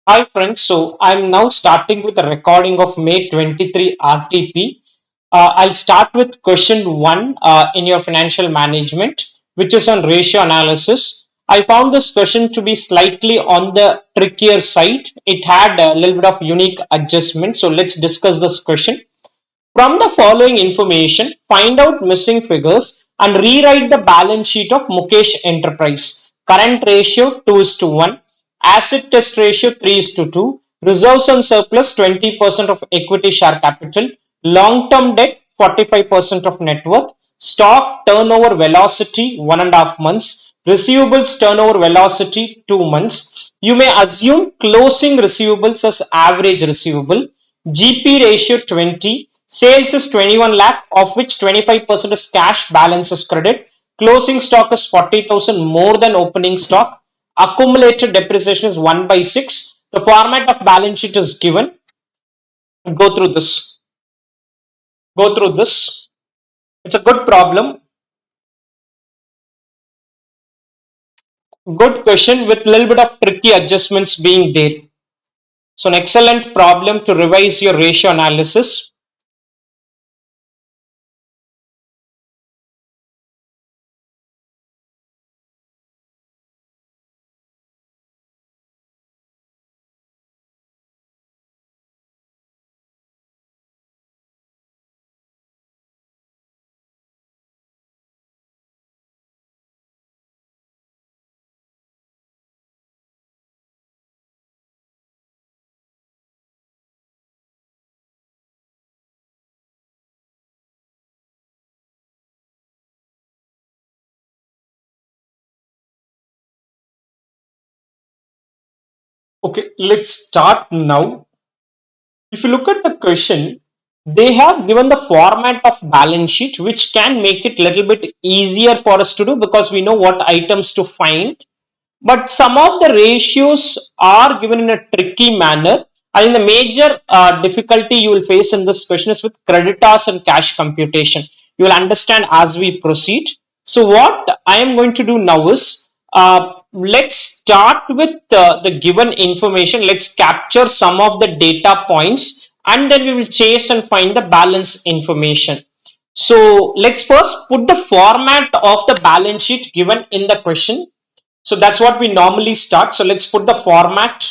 Hi friends, so I'm now starting with a recording of May 23 RTP. I'll start with question 1 in your financial management, which is on ratio analysis. I found this question to be slightly on the trickier side. It had a little bit of unique adjustment, so let's discuss this question. From the following information, find out missing figures and rewrite the balance sheet of Mukesh Enterprise. Current ratio 2 is to 1, asset test ratio 3 is to 2, reserves and surplus 20% of equity share capital, long term debt 45% of net worth, stock turnover velocity 1.5 months, receivables turnover velocity 2 months. You may assume closing receivables as average receivable, GP ratio 20, sales is 21 lakh, of which 25% is cash, balance is credit, closing stock is 40,000 more than opening stock, accumulated depreciation is 1 by 6. The format of balance sheet is given. Go through this. Go through this. It's a good problem. Good question with a little bit of tricky adjustments being there. So, an excellent problem to revise your ratio analysis. Okay, let's start now. If you look at the question, they have given the format of balance sheet, which can make it a little bit easier for us to do because we know what items to find. But some of the ratios are given in a tricky manner. I think the major difficulty you will face in this question is with creditors and cash computation. You will understand as we proceed. So, what I am going to do now is let's start with the given information. Let's capture some of the data points and then we will chase and find the balance information. So, let's first put the format of the balance sheet given in the question. So that's what we normally start. So let's put the format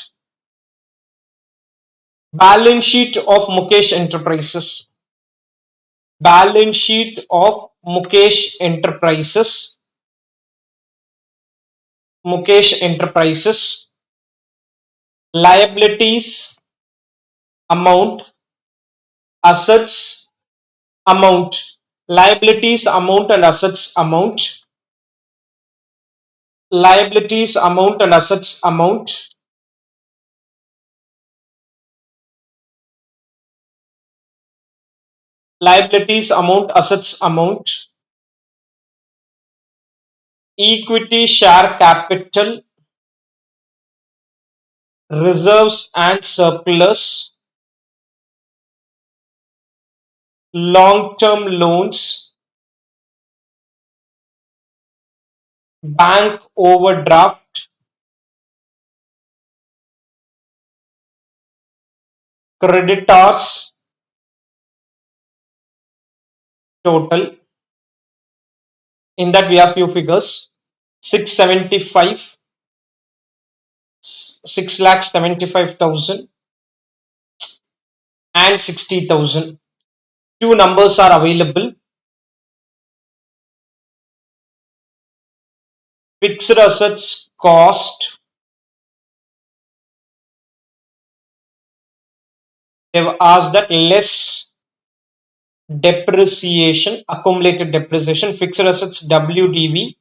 balance sheet of Mukesh Enterprises. Balance sheet of Mukesh Enterprises. Mukesh Enterprises. Liabilities amount, assets amount, liabilities amount and assets amount, liabilities amount and assets amount, liabilities amount, assets amount, equity share capital, reserves and surplus, long-term loans, bank overdraft, creditors total. In that we have few figures: 675, 6,75,000 and 60,000. Two numbers are available. Fixed assets cost. They've asked that less depreciation, accumulated depreciation, fixed assets WDV.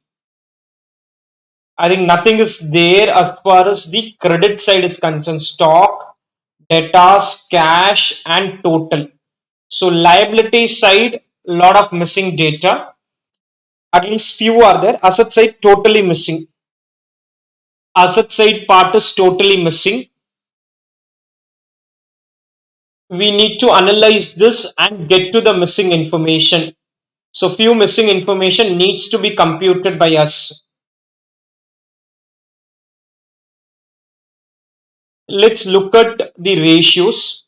I think nothing is there as far as the credit side is concerned. Stock, debtors, cash, and total. So liability side, lot of missing data. At least few are there. Asset side totally missing. Asset side part is totally missing. We need to analyze this and get to the missing information. So few missing information needs to be computed by us. let's look at the ratios.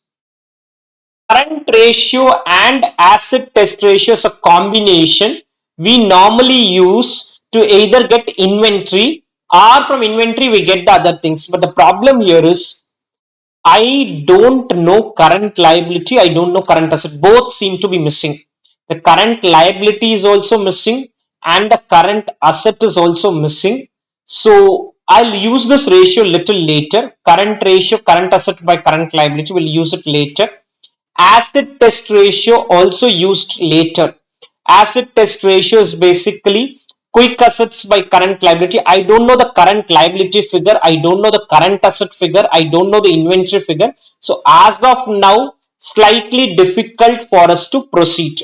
Current ratio and asset test ratio is a combination we normally use to either get inventory, or from inventory we get the other things. But the problem here is I don't know current liability, I don't know current asset. Both seem to be missing. The current liability is also missing and the current asset is also missing. So I'll use this ratio little later. Current ratio, current asset by current liability, we'll use it later. Asset test ratio also used later. Asset test ratio is basically quick assets by current liability. I don't know the current liability figure, I don't know the current asset figure, I don't know the inventory figure. So as of now, slightly difficult for us to proceed.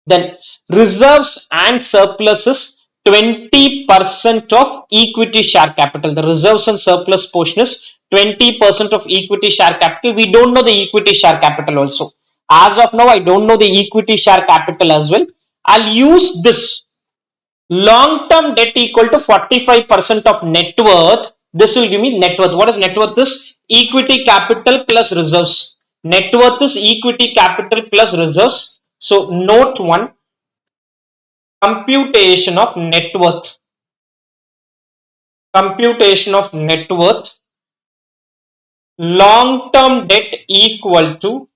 Then reserves and surpluses, 20% of equity share capital. The reserves and surplus portion is 20% of equity share capital. We don't know the equity share capital also. As of now, I don't know the equity share capital as well. I'll use this long term debt equal to 45% of net worth. This will give me net worth. What is net worth? Is equity capital plus reserves. Net worth is equity capital plus reserves. So note 1, computation of net worth. Computation of net worth. Long term debt equal to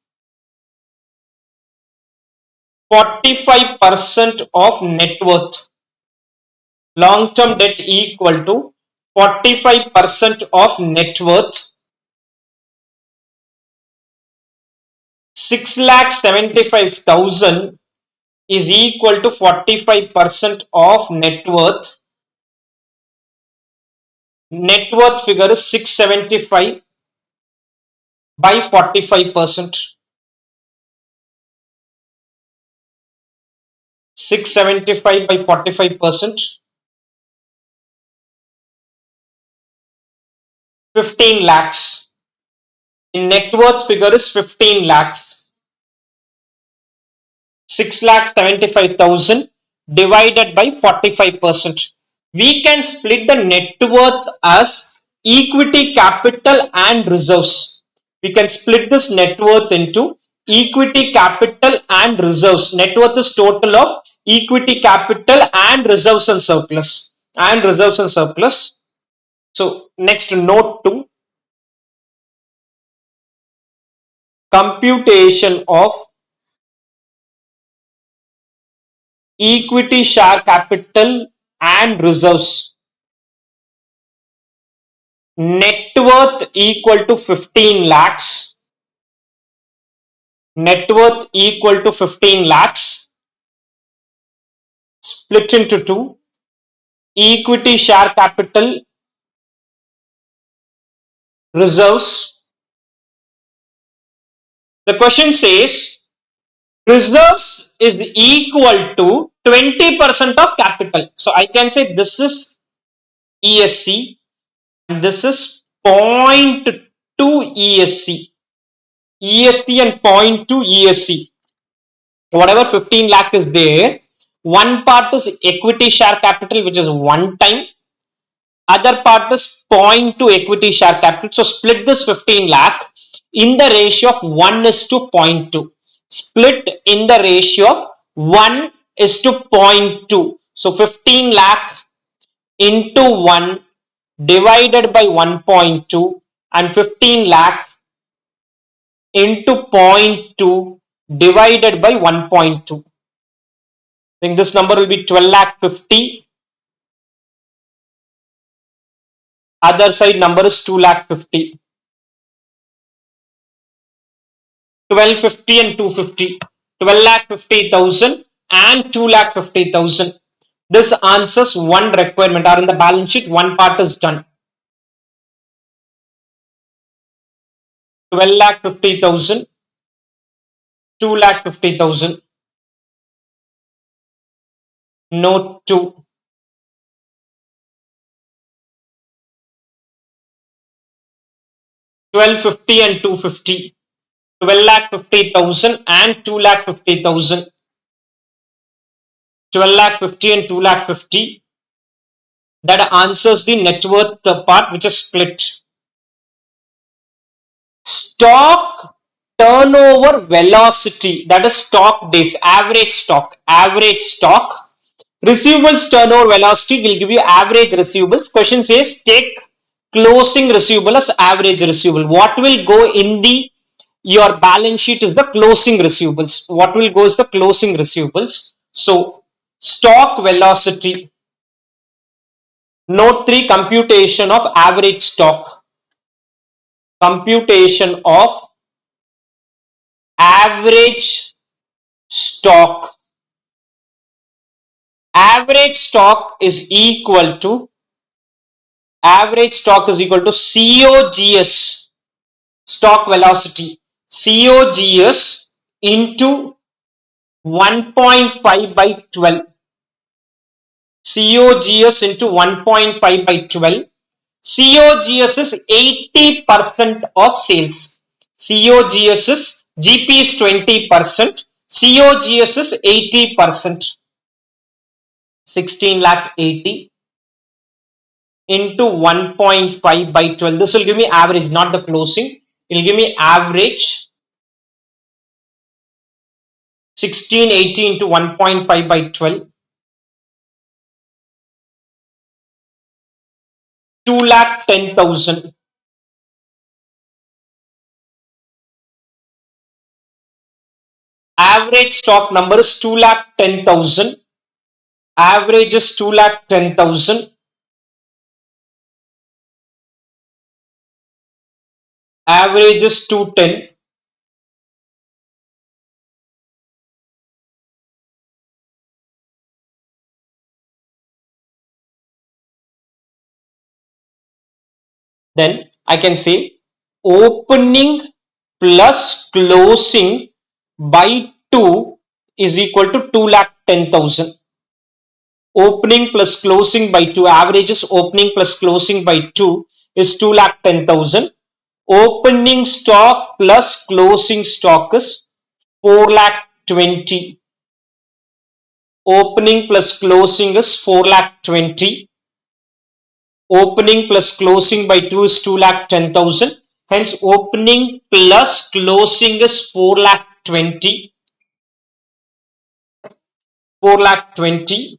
45% of net worth. Long term debt equal to 45% of net worth. 6,75,000 is equal to 45% of net worth. Net worth figure is 675 by 45%. 675 by 45%. 15 lakhs. In net worth figure is 15 lakhs. 6,75,000 divided by 45%. We can split the net worth as equity capital and reserves. We can split this net worth into equity capital and reserves. Net worth is total of equity capital and reserves and surplus. And reserves and surplus. So next, note 2, computation of equity share capital and reserves. Net worth equal to 15 lakhs. Net worth equal to 15 lakhs. Split into 2. Equity share capital, reserves. The question says reserves is equal to 20% of capital. So I can say this is ESC and this is zero point 0.2 ESC. ESC and 0.2 ESC. Whatever 15 lakh is there, one part is equity share capital, which is one time. Other part is 0.2 equity share capital. So split this 15 lakh in the ratio of 1 is to 0.2. Split in the ratio of 1 is to 0.2. So 15 lakh into 1 divided by 1.2 and 15 lakh into 0.2 divided by 1.2. I think this number will be 12 lakh 50. Other side number is 2 lakh 50. 1250 and 250. 12 lakh 50,000 and 2 lakh 50,000. This answers one requirement, or in the balance sheet one part is done. 12 lakh 50,000, 2 lakh 50,000. Note 2. 1250 and 250. 12 lakh 50,000 and 2 lakh 50,000. 12 lakh 50 and 2 lakh 50. That answers the net worth part, which is split. stock turnover velocity, that is stock days, average stock. Receivables turnover velocity will give you average receivables. Question says take closing receivable as average receivable. What will go in the your balance sheet is the closing receivables. What will go is the closing receivables. So stock velocity. Note 3, computation of average stock. Computation of average stock. Average stock is equal to COGS, stock velocity, COGS into 1.5 by 12. COGS into 1.5 by 12. COGS is 80% of sales. COGS is GP is 20%. COGS is 80%. 16 lakh 80 into 1.5 by 12. This will give me average, not the closing. It will give me average 1680 into 1.5 by 12. 2,10,000. Average stock number is 2,10,000. Average is 2,10,000. Average is 210. Then I can say opening plus closing by 2 is equal to 2,10,000. Opening plus closing by 2, averages opening plus closing by 2 is 2,10,000. Opening stock plus closing stock is 4,20,000. Opening plus closing is 4,20,000. Opening plus closing by 2 is 2,10,000. Hence, opening plus closing is 4,20,000. 4,20,000.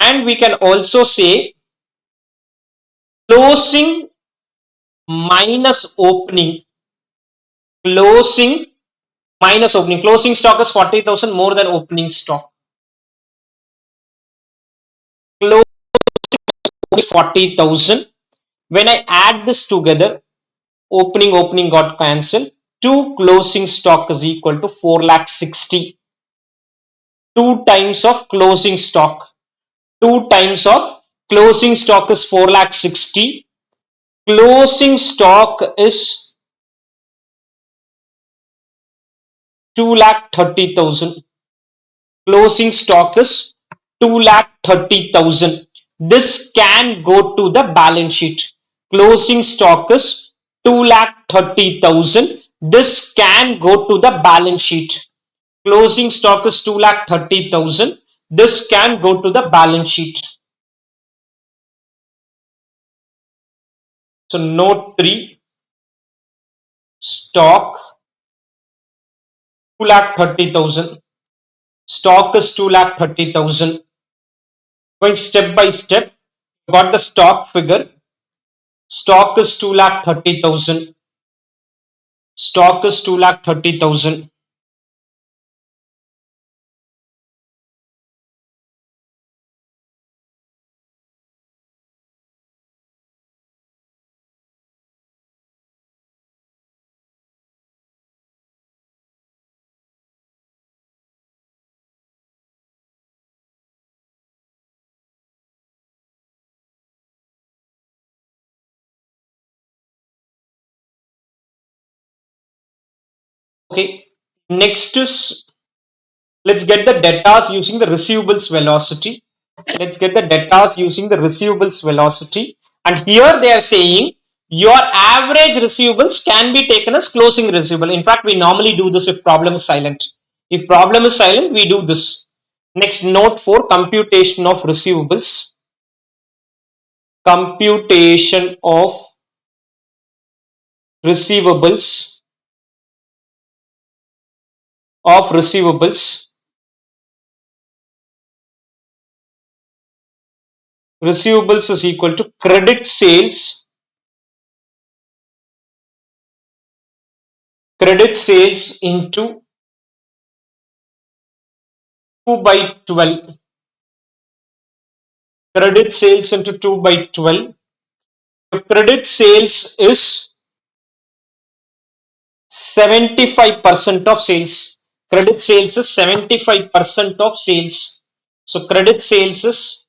And we can also say closing minus opening. Closing minus opening. Closing stock is 40,000 more than opening stock. Closing is 40,000. When I add this together, opening got cancelled. 2 closing stock is equal to 4,60,000. 2 times of closing stock. 2 times of closing stock is 4,60,000. Closing stock is 2,30,000. Closing stock is 2,30,000. This can go to the balance sheet. Closing stock is 2,30,000. This can go to the balance sheet. Closing stock is 2,30,000. This can go to the balance sheet. So note 3, stock 2,30,000. Stock is 2,30,000. Going step by step, got the stock figure. Stock is 2,30,000. Stock is 2,30,000. Okay. Next is, let's get the debtors using the receivables velocity. Let's get the debtors using the receivables velocity. And here they are saying your average receivables can be taken as closing receivable. In fact, we normally do this if problem is silent. If problem is silent, we do this. Next, note 4, computation of receivables. Computation of receivables of receivables is equal to credit sales into 2 by 12. Credit sales into 2 by 12. The credit sales is 75% of sales. Credit sales is 75% of sales. So credit sales is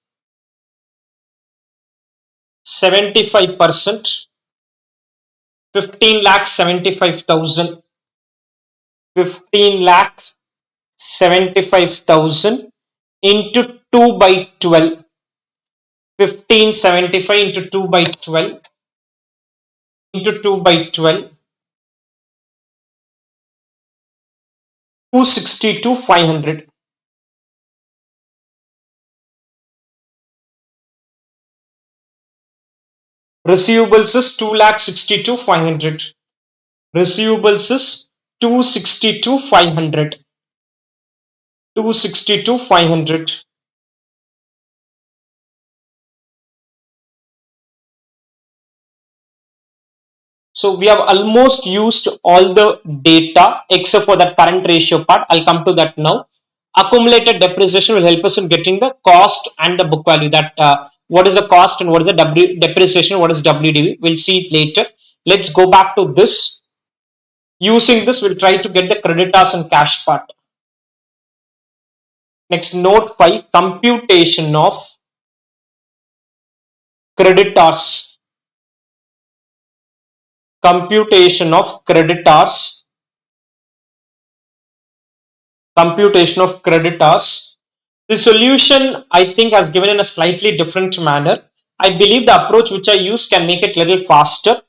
75%, 15 lakh 75,000. 15 lakh 75,000 into 2 by 12. 1575 into 2 by 12 into 2 by 12. 262 500. Receivables is 2 lakh 62 500. Receivables is 262 500. 262 500. So we have almost used all the data except for that current ratio part. I'll come to that now. Accumulated depreciation will help us in getting the cost and the book value. That what is the cost and what is the depreciation, what is WDV. We'll see it later. Let's go back to this. Using this, we'll try to get the creditors and cash part. Next, note 5, computation of creditors. Computation of creditors. Computation of creditors. The solution, I think, has given in a slightly different manner. I believe the approach which I use can make it a little faster.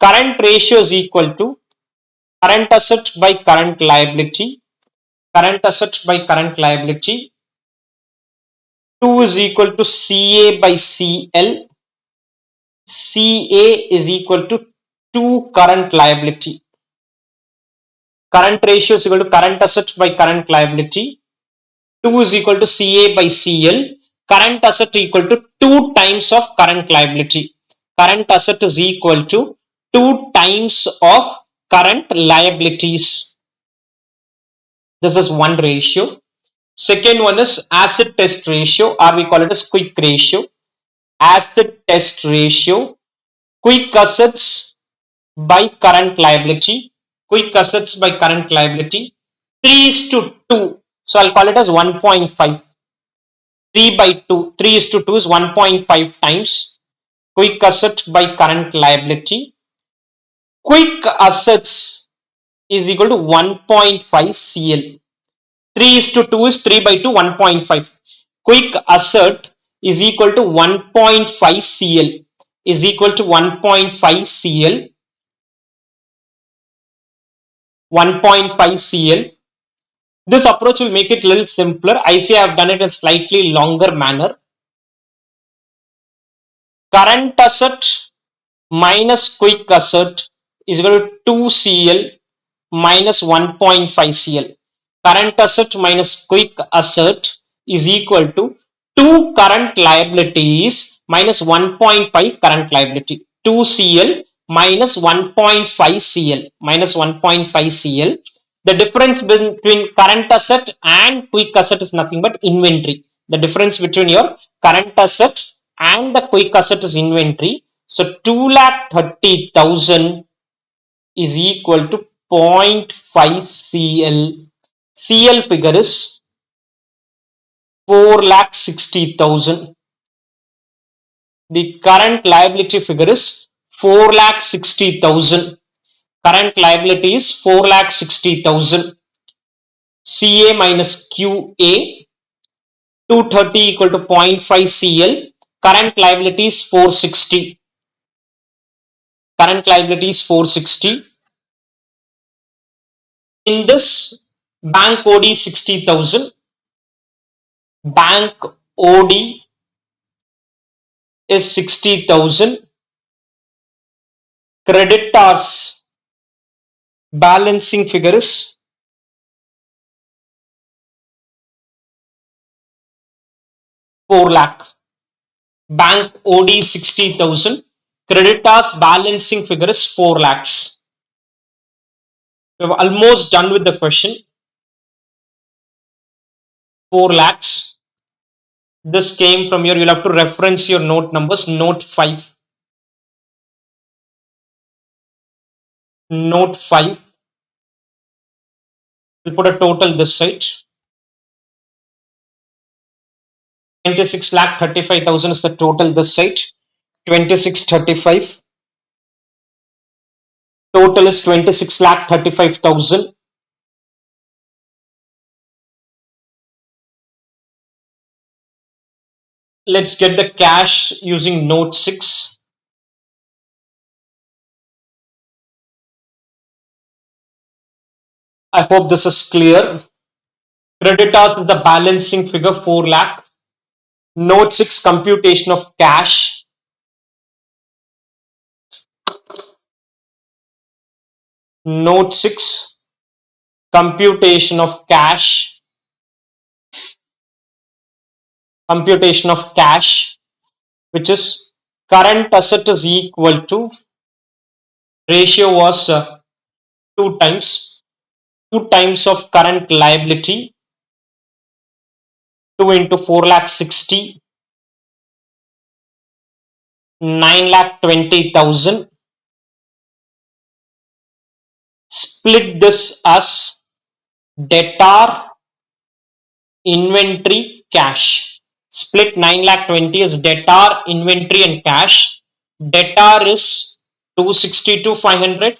Current ratio is equal to current asset by current liability. Current asset by current liability. 2 is equal to CA by CL. CA is equal to 2 current liability. Current ratio is equal to current asset by current liability. 2 is equal to CA by CL. Current asset equal to 2 times of current liability. Current asset is equal to 2 times of current liabilities. This is one ratio. Second one is asset test ratio, or we call it as quick ratio. Asset test ratio. Quick assets by current liability. Quick assets by current liability. 3 is to 2. So I'll call it as 1.5. 3 by 2. 3 is to 2 is 1.5 times. Quick asset by current liability. Quick assets is equal to 1.5 CL. 3 is to 2 is 3 by 2, 1.5. Quick asset is equal to 1.5 CL. Is equal to 1.5 CL. 1.5 CL. This approach will make it a little simpler. I say I have done it in a slightly longer manner. Current asset minus quick asset is equal to 2 CL minus 1.5 CL. Current asset minus quick asset is equal to 2 current liabilities minus 1.5 current liability. 2 CL minus 1.5 CL minus 1.5 CL. The difference between current asset and quick asset is nothing but inventory. The difference between your current asset and the quick asset is inventory. So 2,30,000 is equal to 0.5 CL. CL figure is 4,60,000. The current liability figure is 4,60,000. Current liability is 4,60,000. CA minus QA. 230 equal to 0.5 CL. Current liability is 460. Current liability is 460. In this, bank OD 60,000. Bank OD is 60,000. Creditors Balancing figure is 4 lakh. Bank OD 60,000. Creditors balancing figure is 4 lakhs. We've almost done with the question. 4 lakhs. This came from here. You'll have to reference your note numbers. Note 5. Note 5. We'll put a total this side. 26 lakh 35,000 is the total this side. 2635. Total is 26 lakh 35,000. Let's get the cash using note 6. I hope this is clear. Creditors is the balancing figure 4 lakh. Note 6 computation of cash. Note 6 computation of cash. Computation of cash, which is current asset is equal to, ratio was 2 times. 2 times of current liability. 2 into 4 lakh 60. 9 lakh 20,000. Split this as debtor, inventory, cash. Split 9 lakh 20 is debtor, inventory and cash. Debtor is 262,500.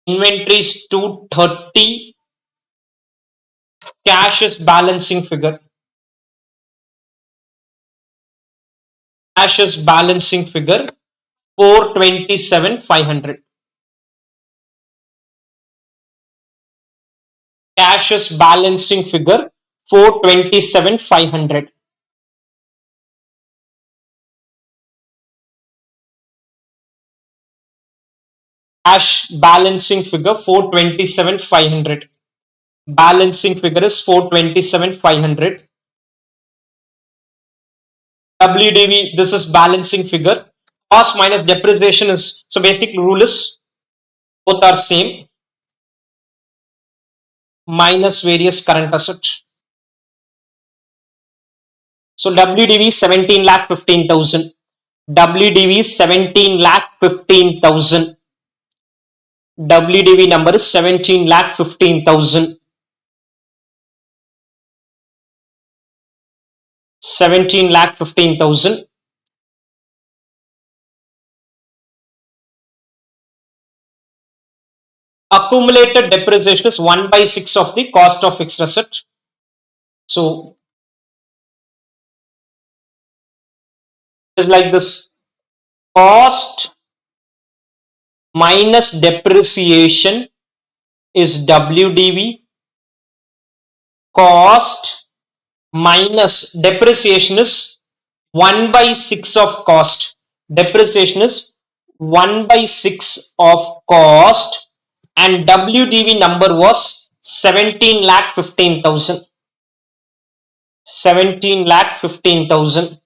Inventory is 230. Cash is balancing figure. Cash is balancing figure 427,500. Cash is balancing figure 427,500. Cash balancing figure 427,500. Balancing figure is 427,500. WDV, this is balancing figure. Cost minus depreciation is, so basic rule is both are same, minus various current asset. So WDV 17 lakh 15,000. WDV 17 lakh 15,000. WDV number is 17 lakh 15,000. 17 lakh 15,000. Accumulated depreciation is 1 by 6 of the cost of fixed asset. So it's like this: cost minus depreciation is WDV. Cost minus depreciation is 1 by 6 of cost. Depreciation is 1 by 6 of cost, and WDV number was 17 lakh 15,000. 17 lakh 15,000.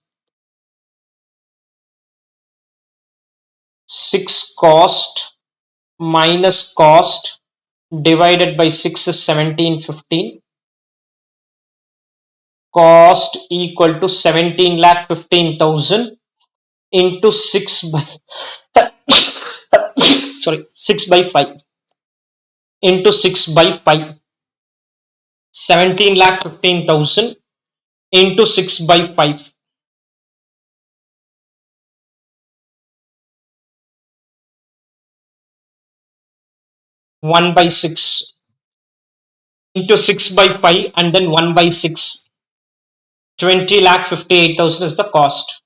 6 cost minus cost divided by 6 is 1715. Cost equal to 17 lakh 15,000 into 6 by sorry 6 by 5 into 6 by 5. 17 lakh 15,000 into 6 by 5. 1 by 6 into 6 by 5 and then 1 by 6. 20 lakh 58,000 is the cost.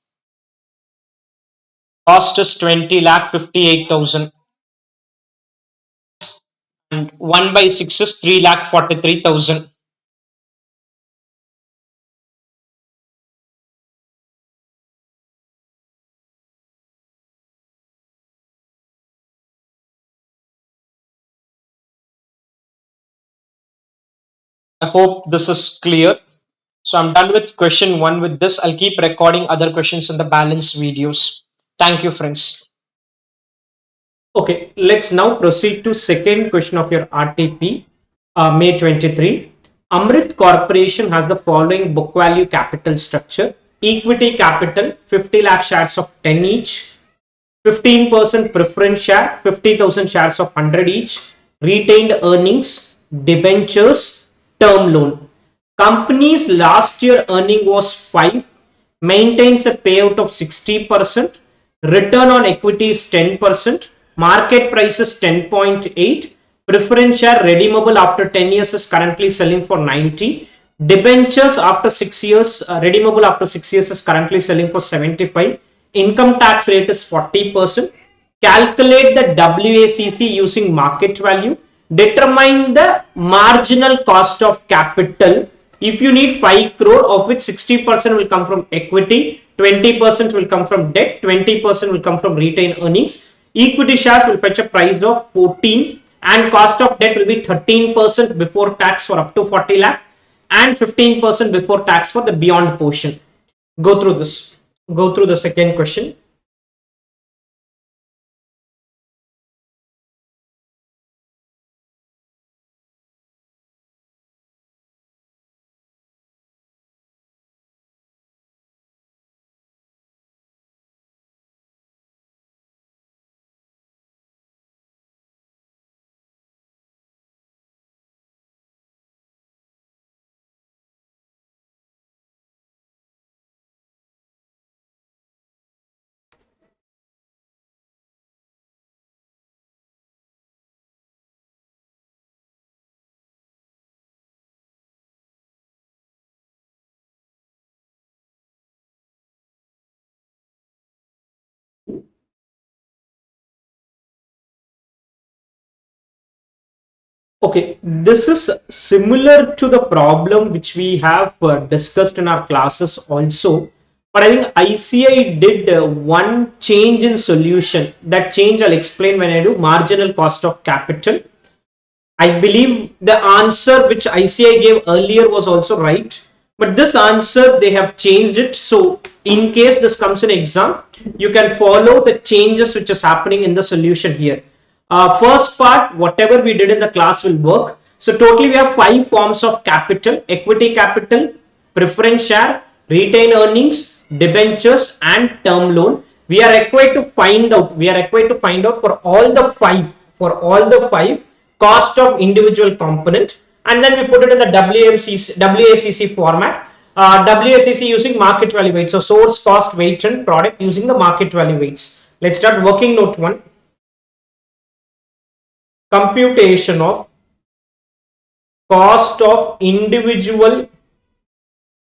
Cost is 20 lakh 58,000 and 1 by 6 is 3 lakh 43,000. I hope this is clear. So I'm done with question one with this. I'll keep recording other questions in the balance videos. Thank you, friends. Okay, let's now proceed to second question of your RTP, May 23. Amrit Corporation has the following book value capital structure. Equity capital, 50 lakh shares of 10 each. 15% preference share, 50,000 shares of 100 each. Retained earnings, debentures, term loan. Company's last year earning was 5, maintains a payout of 60%, return on equity is 10%, market price is 10.8, preference share redeemable after 10 years is currently selling for 90, debentures after 6 years, redeemable after 6 years is currently selling for 75, income tax rate is 40%, calculate the WACC using market value, determine the marginal cost of capital. If you need 5 crore, of which 60% will come from equity, 20% will come from debt, 20% will come from retained earnings. Equity shares will fetch a price of 14 and cost of debt will be 13% before tax for up to 40 lakh and 15% before tax for the beyond portion. Go through this. Go through the second question. Okay, this is similar to the problem which we have discussed in our classes also. But I think ICI did one change in solution. That change I'll explain when I do marginal cost of capital. I believe the answer which ICI gave earlier was also right, but this answer they have changed it. So, in case this comes in exam, you can follow the changes which is happening in the solution here. First part, whatever we did in the class will work. So, totally we have 5 forms of capital: equity capital, preference share, retained earnings, debentures, and term loan. We are required to find out. We are required to find out for all the five. For all the five cost of individual component, and then we put it in the WACC format. WACC using market value weight. So source, cost, weight, and product using the market value weights. Let's start working note 1. Computation of cost of individual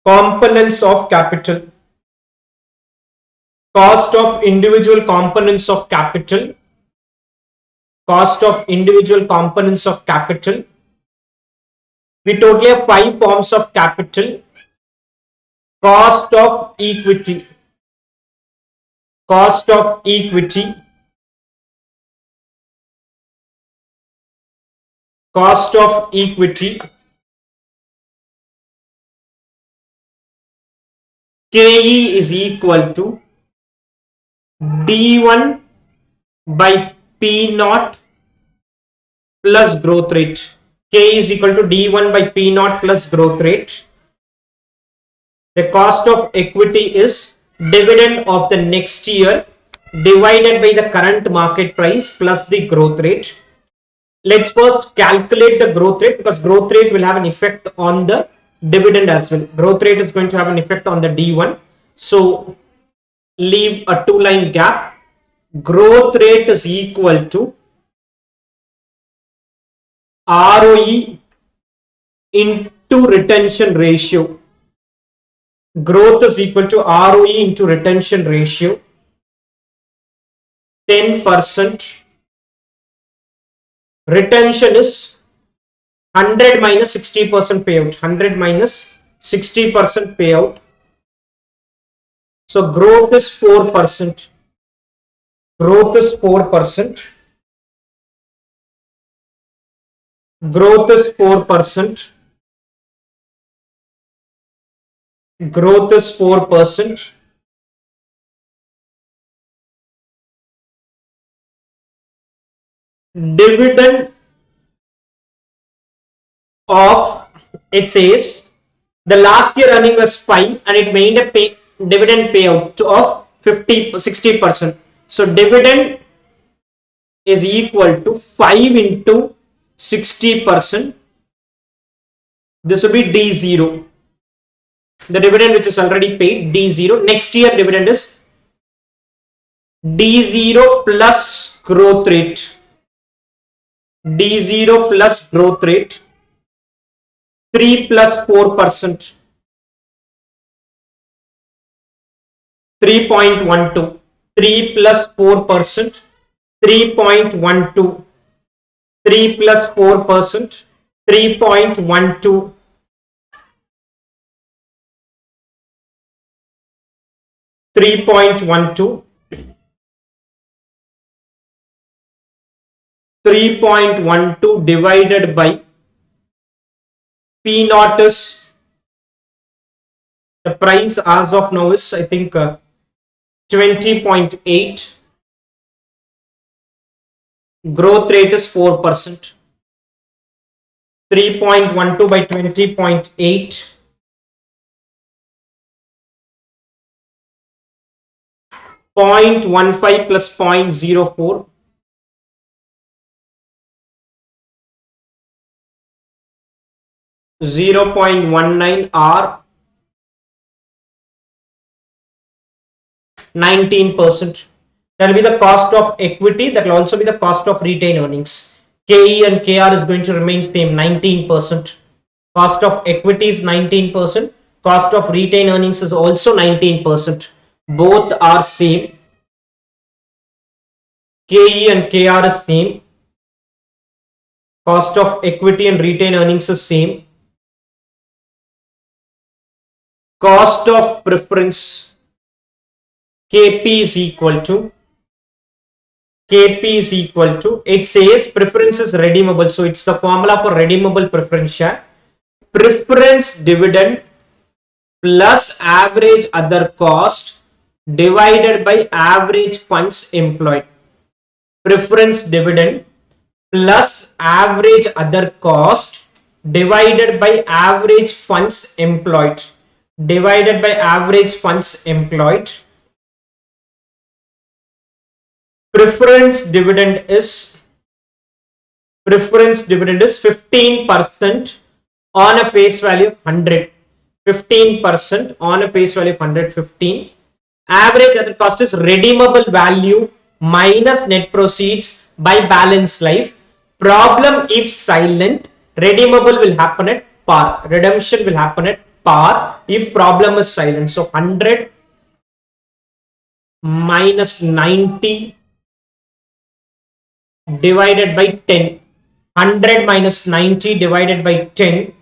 components of capital. Cost of individual components of capital. Cost of individual components of capital. We totally have 5 forms of capital. Cost of equity. Cost of equity. Cost of equity. KE is equal to D1 by P naught plus growth rate. K is equal to D1 by P naught plus growth rate. The cost of equity is dividend of the next year divided by the current market price plus the growth rate. Let's first calculate the growth rate, because growth rate will have an effect on the dividend as well. Growth rate is going to have an effect on the D1. So leave a 2-line gap. Growth rate is equal to ROE into retention ratio. Growth is equal to ROE into retention ratio. 10%. Retention is 100 minus 60% payout. 100 minus 60% payout. So growth is 4%. Growth is 4%. Growth is 4%. Growth is 4%. Dividend of, it says, the last year earning was 5 and it made a dividend payout of 60%. So dividend is equal to 5 into 60%. This will be D0. The dividend which is already paid, D0. Next year dividend is D0 plus growth rate. D0 plus growth rate. 3 plus 4%. 3.12. 3 plus 4%. 3.12. 3 plus 4%. 3.12. 3.12. 3.12 divided by P naught is, the price as of now is, I think, 20.8. Growth rate is 4%. 3.12 by 20.8. 0.15 plus 0.04. 0.19 or 19%. That will be the cost of equity. That will also be the cost of retained earnings. KE and KR is going to remain same, 19%. Cost of equity is 19%. Cost of retained earnings is also 19%. Both are same. KE and KR is same. Cost of equity and retained earnings is same. Cost of preference, KP is equal to, it says preference is redeemable. So it's the formula for redeemable preference share. Preference dividend plus average other cost divided by average funds employed. Preference dividend plus average other cost divided by average funds employed. Divided by average funds employed. Preference dividend is 15% on a face value of 100. 15% on a face value of 115. Average other cost is redeemable value minus net proceeds by balance life. Problem if silent, redeemable will happen at par. Redemption will happen at par if problem is silent. So 100 minus 90 divided by 10. 100 minus 90 divided by 10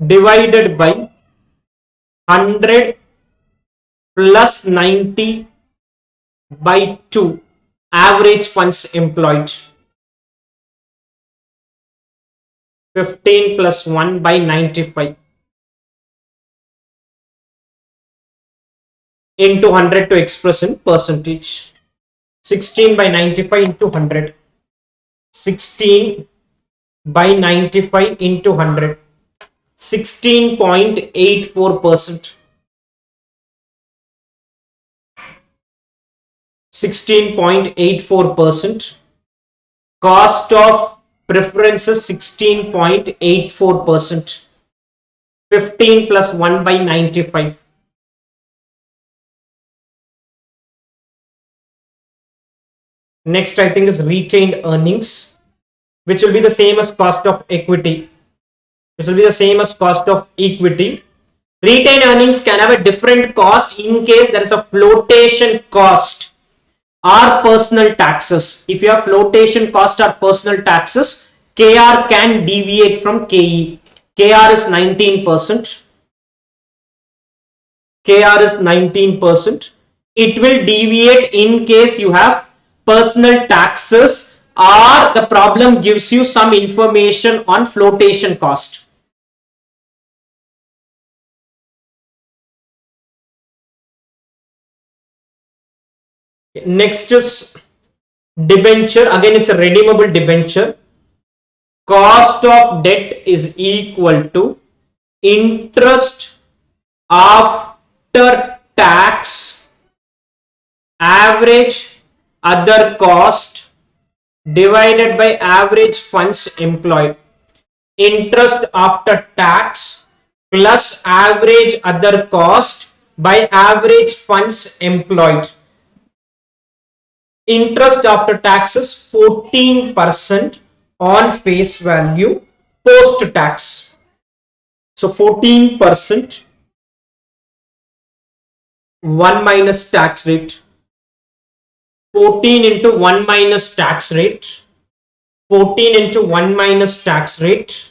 divided by 100 plus 90 by 2. Average funds employed. 15 plus 1 by 95 into 100 to express in percentage. 16 by 95 into 100. 16 by 95 into 100. 16.84%. 16.84%. Cost of preference is 16.84%. 15 plus 1 by 95. Next, I think, is retained earnings, which will be the same as cost of equity. Retained earnings can have a different cost in case there is a flotation cost or personal taxes. If you have flotation cost or personal taxes, KR can deviate from KE. KR is 19%. KR is 19%. It will deviate in case you have personal taxes or the problem gives you some information on flotation cost. Next is debenture. Again, it's a redeemable debenture. Cost of debt is equal to interest after tax, average other cost divided by average funds employed. Interest after tax plus average other cost by average funds employed. Interest after taxes 14% on face value post tax. So 14% 1 minus tax rate, 14 into 1 minus tax rate, 14 into 1 minus tax rate,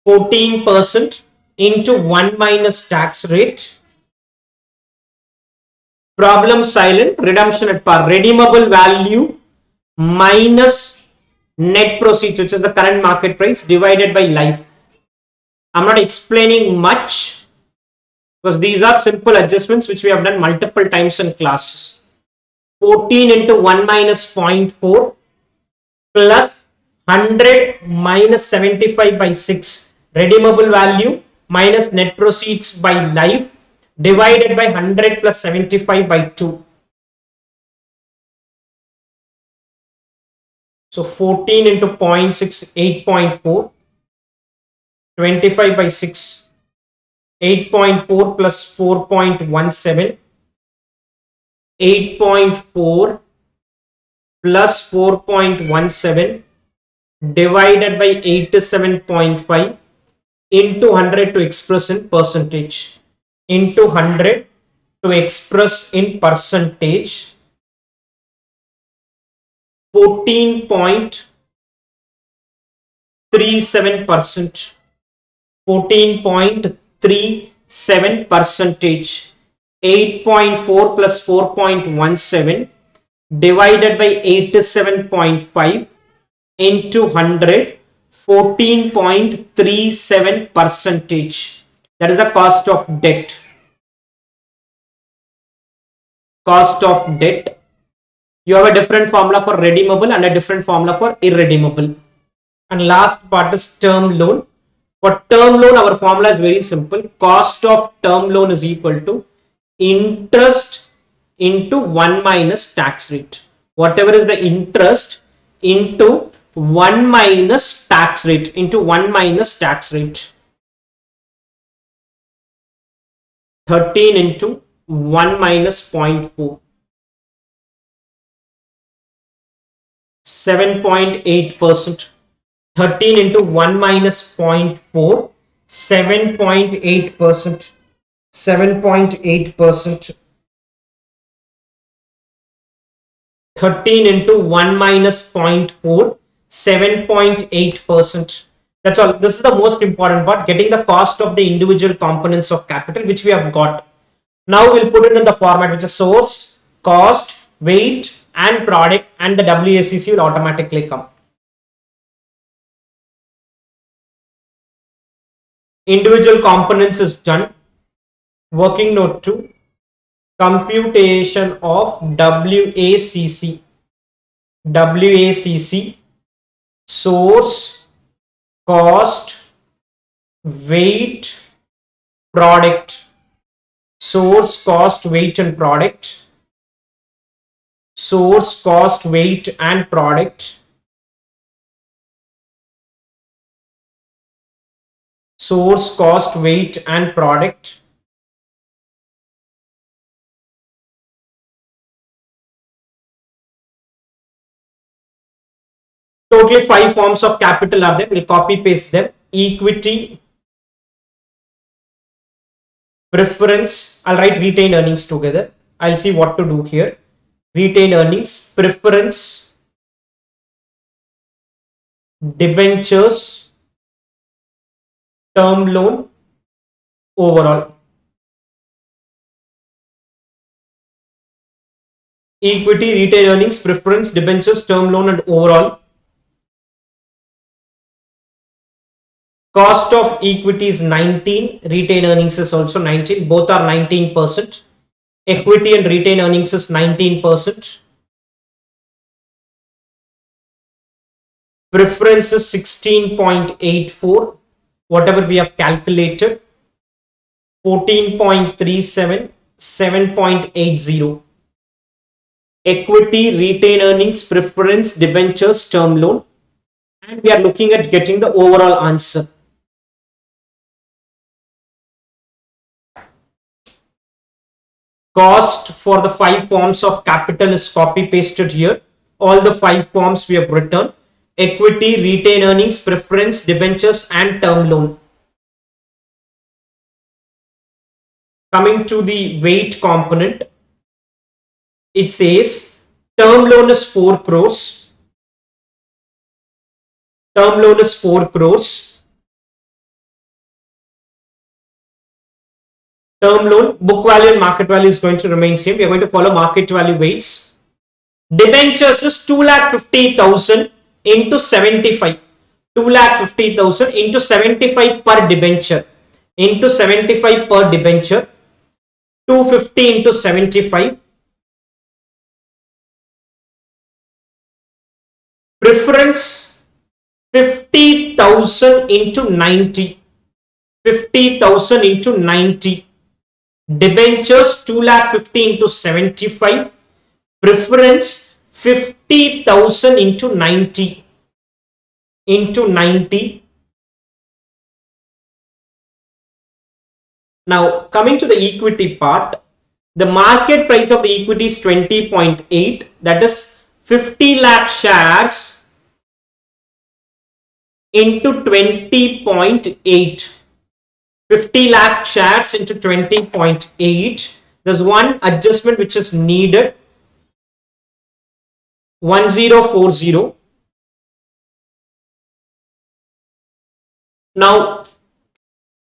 14% into 1 minus tax rate. Problem silent, redemption at par, redeemable value minus net proceeds, which is the current market price, divided by life. I'm not explaining much because these are simple adjustments which we have done multiple times in class. 14 into 1 minus 0.4 plus 100 minus 75 by 6, redeemable value minus net proceeds by life divided by 100 plus 75 by 2. So 14 into 0.6, 8.4, 25 by 6, 8.4 plus 4.17, 8.4 plus 4.17 divided by 87.5 into 100 to express in percentage, into 100 to express in percentage. 14.37%, 14.37 percentage, 8.4 plus 4.17 divided by 87.5 into 100, 14.37 percentage. That is the cost of debt. Cost of debt. You have a different formula for redeemable and a different formula for irredeemable. And last part is term loan. For term loan, our formula is very simple. Cost of term loan is equal to interest into 1 minus tax rate. Whatever is the interest into 1 minus tax rate, into 1 minus tax rate. 13 into 1 minus 0.4. 7.8%. 13 into 1 minus 0.4, 7.8%. 7.8%. 13 into 1 minus 0.4, 7.8%. That's all. This is the most important part, getting the cost of the individual components of capital, which we have got. Now we'll put it in the format which is source, cost, weight, and product, and the WACC will automatically come. Individual components is done. Working note 2, computation of WACC. WACC, source, cost, weight, product. Source, cost, weight, and product. Source, cost, weight, and product. Source, cost, weight, and product. Totally 5 forms of capital are there. We'll copy paste them. Equity, preference. I'll write retained earnings together. I'll see what to do here. Retained earnings, preference, debentures, term loan, overall. Equity, retained earnings, preference, debentures, term loan, and overall. Cost of equity is 19, retained earnings is also 19, both are 19%. Equity and retained earnings is 19%. Preference is 16.84. Whatever we have calculated. 14.37, 7.80. Equity, retained earnings, preference, debentures, term loan. And we are looking at getting the overall answer. Cost for the 5 forms of capital is copy pasted here. All the 5 forms we have written: equity, retained earnings, preference, debentures, and term loan. Coming to the weight component, it says term loan is 4 crores. Term loan is 4 crores. Term loan, book value and market value is going to remain same. We are going to follow market value weights. Debentures is 2,50,000 into 75. 2,50,000 into 75 per debenture. Into 75 per debenture. 250 into 75. Preference 50,000 into 90. 50,000 into 90. Debentures 2,50,000 into 75. Preference 50,000 into 90. Into 90. Now coming to the equity part, the market price of the equity is 20.8, that is 50 lakh shares into 20.8. 50 lakh shares into 20.8. There's one adjustment which is needed. 1040. Now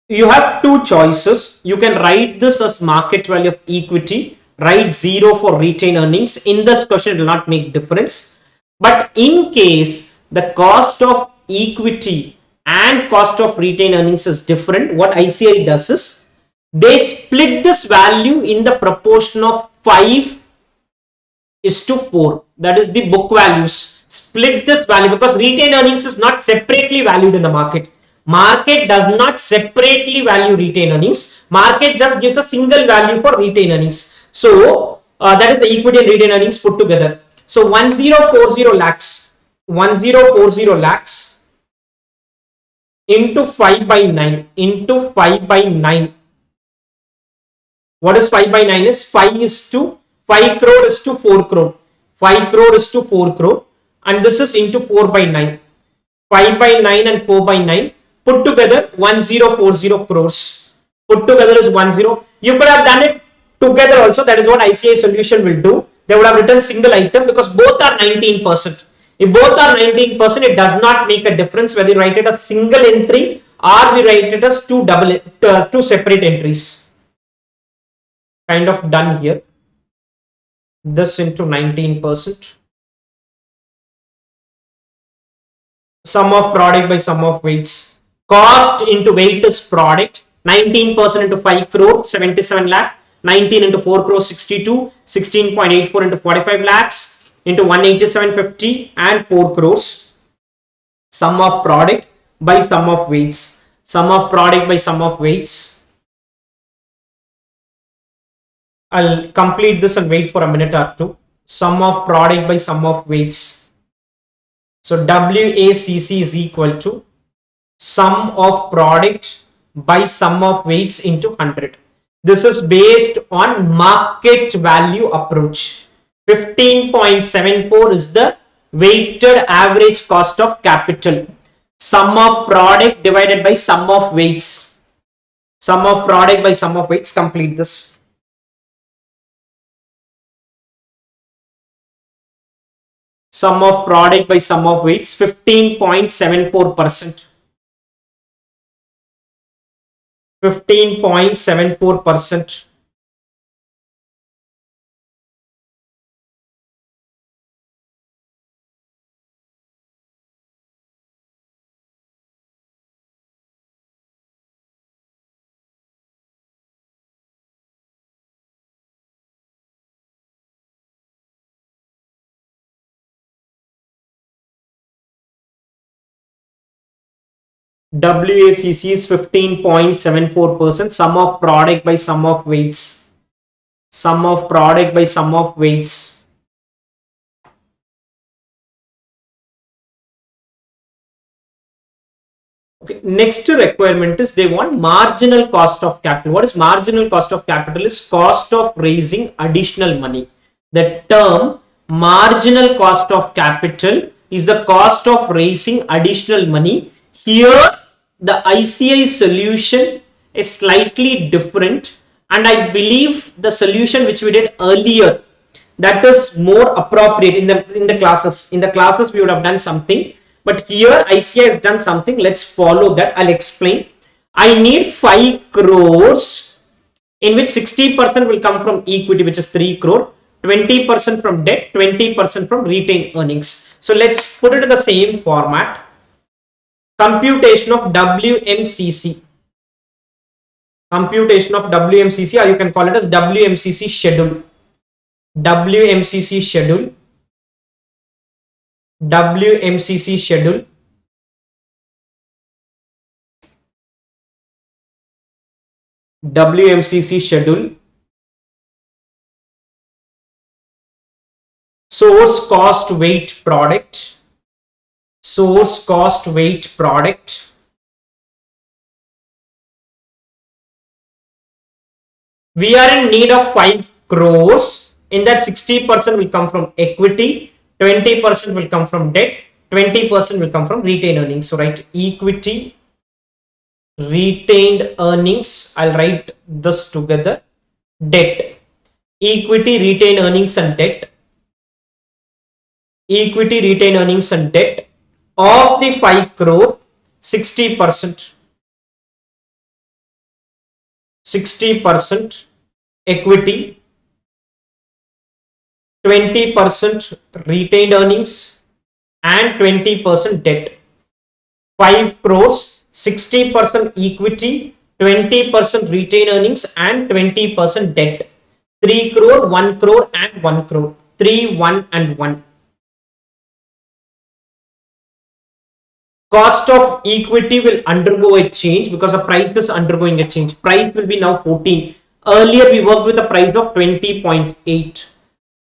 you have two choices. You can write this as market value of equity, write 0 for retained earnings. In this question it will not make difference, but in case the cost of equity and cost of retained earnings is different, what ICI does is they split this value in the proportion of 5:4. That is the book values. Split this value because retained earnings is not separately valued in the market. Market does not separately value retained earnings. Market just gives a single value for retained earnings. So that is the equity and retained earnings put together. So 1040 lakhs. 1040 lakhs into 5 by 9 into 5 by 9. What is 5 by 9 is 5 crore is to 4 crore. 5 crore is to 4 crore, and this is into 4 by 9. 5 by 9 and 4 by 9 put together 1040 crores. Put together is 10. You could have done it together also. That is what ICI solution will do. They would have written single item because both are 19%. If both are 19%, it does not make a difference whether you write it as single entry or we write it as two separate entries. Kind of done here. This into 19%. Sum of product by sum of weights. Cost into weight is product. 19% into 5 crore, 77 lakh. 19 into 4 crore, 62. 16.84 into 45 lakhs into 187.50 and 4 crores. Sum of product by sum of weights. Sum of product by sum of weights. I'll complete this and wait for a minute or two. Sum of product by sum of weights. So WACC is equal to sum of product by sum of weights into 100. This is based on market value approach. 15.74 is the weighted average cost of capital. Sum of product divided by sum of weights. Sum of product by sum of weights. Complete this. Sum of product by sum of weights 15.74%. 15.74%. WACC is 15.74%. Sum of product by sum of weights. Sum of product by sum of weights. Okay. Next requirement is they want marginal cost of capital. What is marginal cost of capital? Is cost of raising additional money. The term marginal cost of capital is the cost of raising additional money. Here the ICI solution is slightly different, and I believe the solution which we did earlier, that is more appropriate in the classes. In the classes we would have done something, but here ICI has done something. Let's follow that. I'll explain. I need 5 crores in which 60% will come from equity, which is 3 crore, 20% from debt, 20% from retained earnings. So let's put it in the same format. Computation of WMCC. Computation of WMCC, or you can call it as WMCC schedule. WMCC schedule. WMCC schedule. WMCC schedule. Source cost weight product. Source cost weight product. We are in need of 5 crores. In that 60% will come from equity, 20% will come from debt, 20% will come from retained earnings. So write equity, retained earnings. I'll write this together. Debt. Equity, retained earnings and debt. Equity, retained earnings and debt. Of the 5 crore, 60%. 60% equity, 20% retained earnings and 20% debt. 5 crores, 60% equity, 20% retained earnings and 20% debt. 3 crore, 1 crore and 1 crore. 3, 1 and 1. Cost of equity will undergo a change because the price is undergoing a change. Price will be now 14. Earlier we worked with a price of 20.8.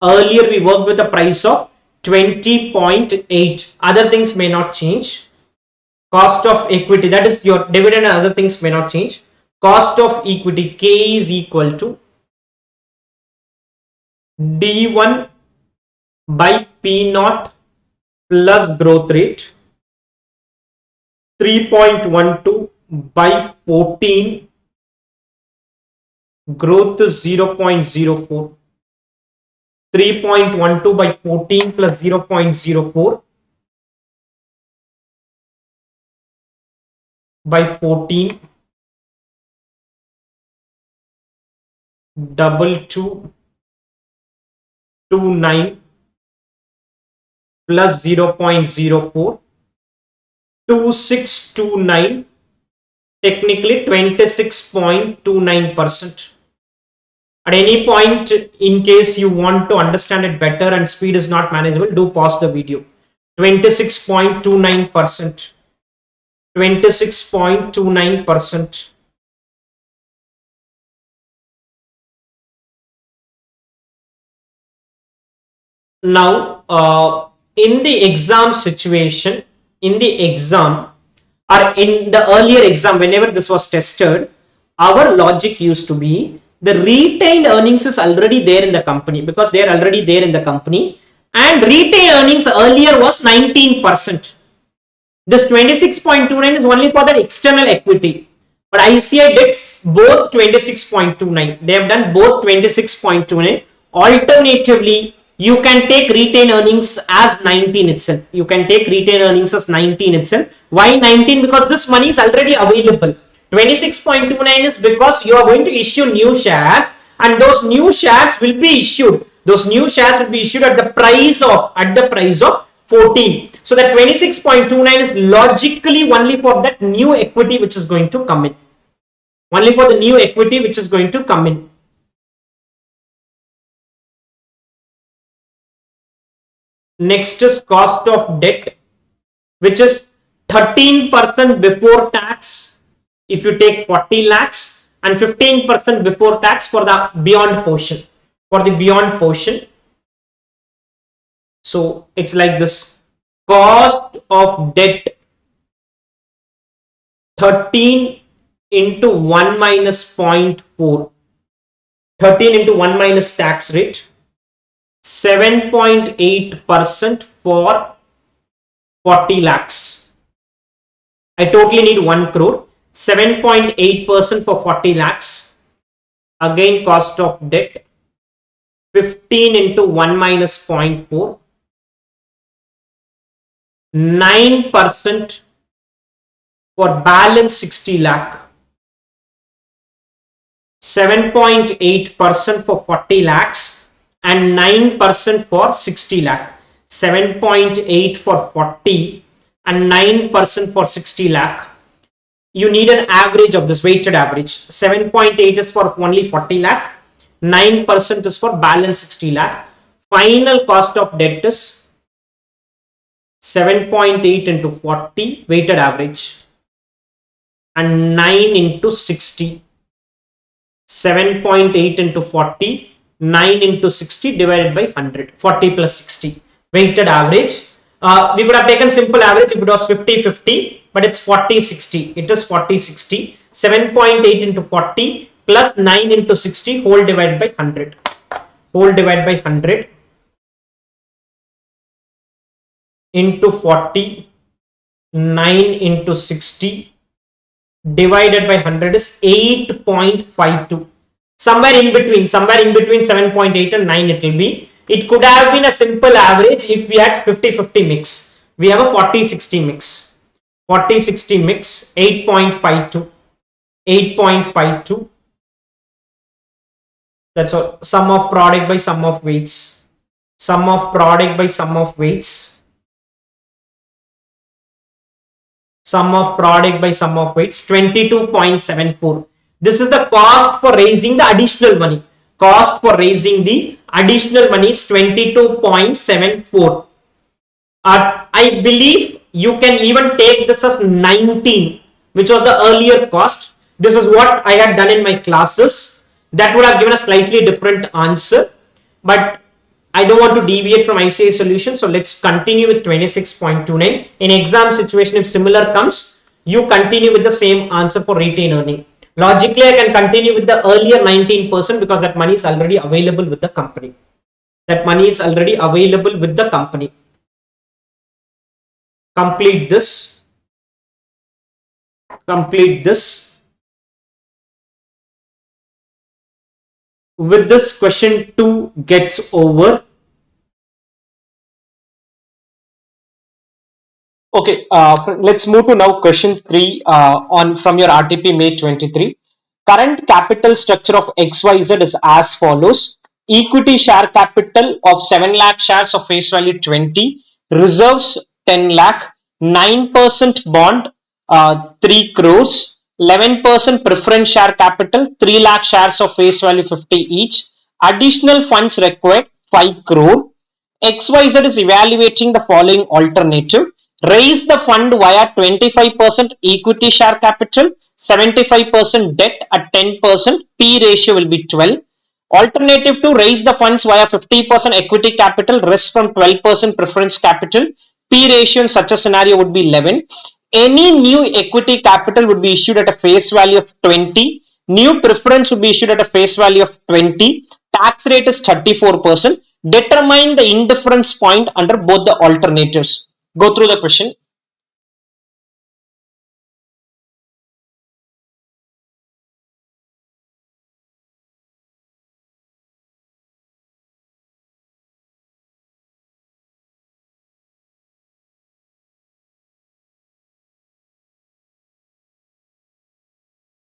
Earlier we worked with a price of 20.8. Other things may not change. Cost of equity, that is your dividend and other things may not change. Cost of equity, K is equal to D1 by P0 plus growth rate. 3.12 by 14, growth is 0.04. 3.12 by 14 plus 0.04 by 14, 2229 plus 0.04, 2629, technically 26.29%. At any point, in case you want to understand it better and speed is not manageable, do pause the video. 26.29%. 26.29%. Now, in the exam situation, in the exam or in the earlier exam, whenever this was tested, our logic used to be the retained earnings is already there in the company because they are already there in the company, and retained earnings earlier was 19%. This 26.29 is only for the external equity, but ICI did both 26.29. They have done both 26.29. Alternatively, you can take retained earnings as 19 itself. You can take retained earnings as 19 itself. Why 19? Because this money is already available. 26.29 is because you are going to issue new shares, and those new shares will be issued. Those new shares will be issued at the price of 14. So that 26.29 is logically only for that new equity which is going to come in. Only for the new equity which is going to come in. Next is cost of debt, which is 13% before tax if you take 40 lakhs, and 15% before tax for the beyond portion. For the beyond portion, so it's like this: cost of debt 13 into 1 minus 0.4, 13 into 1 minus tax rate, 7.8% for 40 lakhs. I totally need 1 crore. 7.8% for 40 lakhs. Again, cost of debt 15 into 1 minus 0.4, 9% for balance 60 lakh, 7.8% for 40 lakhs, and 9% for 60 lakh. 7.8 for 40 and 9% for 60 lakh. You need an average of this, weighted average. 7.8 is for only 40 lakh, 9% is for balance 60 lakh. Final cost of debt is 7.8 into 40 weighted average and 9 into 60. 7.8 into 40, 9 into 60 divided by 100, 40 plus 60 weighted average. We could have taken simple average if it was 50-50, but it's 40-60. It is 40-60. 7.8 into 40 plus 9 into 60 whole divided by 100. Whole divided by 100 into 40, 9 into 60 divided by 100 is 8.52. Somewhere in between 7.8 and 9 it will be. It could have been a simple average if we had 50-50 mix. We have a 40-60 mix. 40-60 mix, 8.52. 8.52. That's all. Sum of product by sum of weights. Sum of product by sum of weights. Sum of product by sum of weights, 22.74. This is the cost for raising the additional money. Cost for raising the additional money is 22.74. I believe you can even take this as 19, which was the earlier cost. This is what I had done in my classes. That would have given a slightly different answer, but I don't want to deviate from ICA solution. So let's continue with 26.29. In exam situation, if similar comes, you continue with the same answer for retained earning. Logically, I can continue with the earlier 19% because that money is already available with the company. That money is already available with the company. Complete this. Complete this. With this, question 2 gets over. Okay, let's move to now question 3 on from your RTP May 23. Current capital structure of XYZ is as follows: equity share capital of 7 lakh shares of face value 20, reserves 10 lakh, 9% bond 3 crores, 11% preference share capital 3 lakh shares of face value 50 each, additional funds required 5 crore. XYZ is evaluating the following alternative: raise the fund via 25% equity share capital, 75% debt at 10%, P ratio will be 12. Alternative to raise the funds via 50% equity capital, rest from 12% preference capital, P ratio in such a scenario would be 11. Any new equity capital would be issued at a face value of 20. New preference would be issued at a face value of 20. Tax rate is 34%. Determine the indifference point under both the alternatives. Go through the question.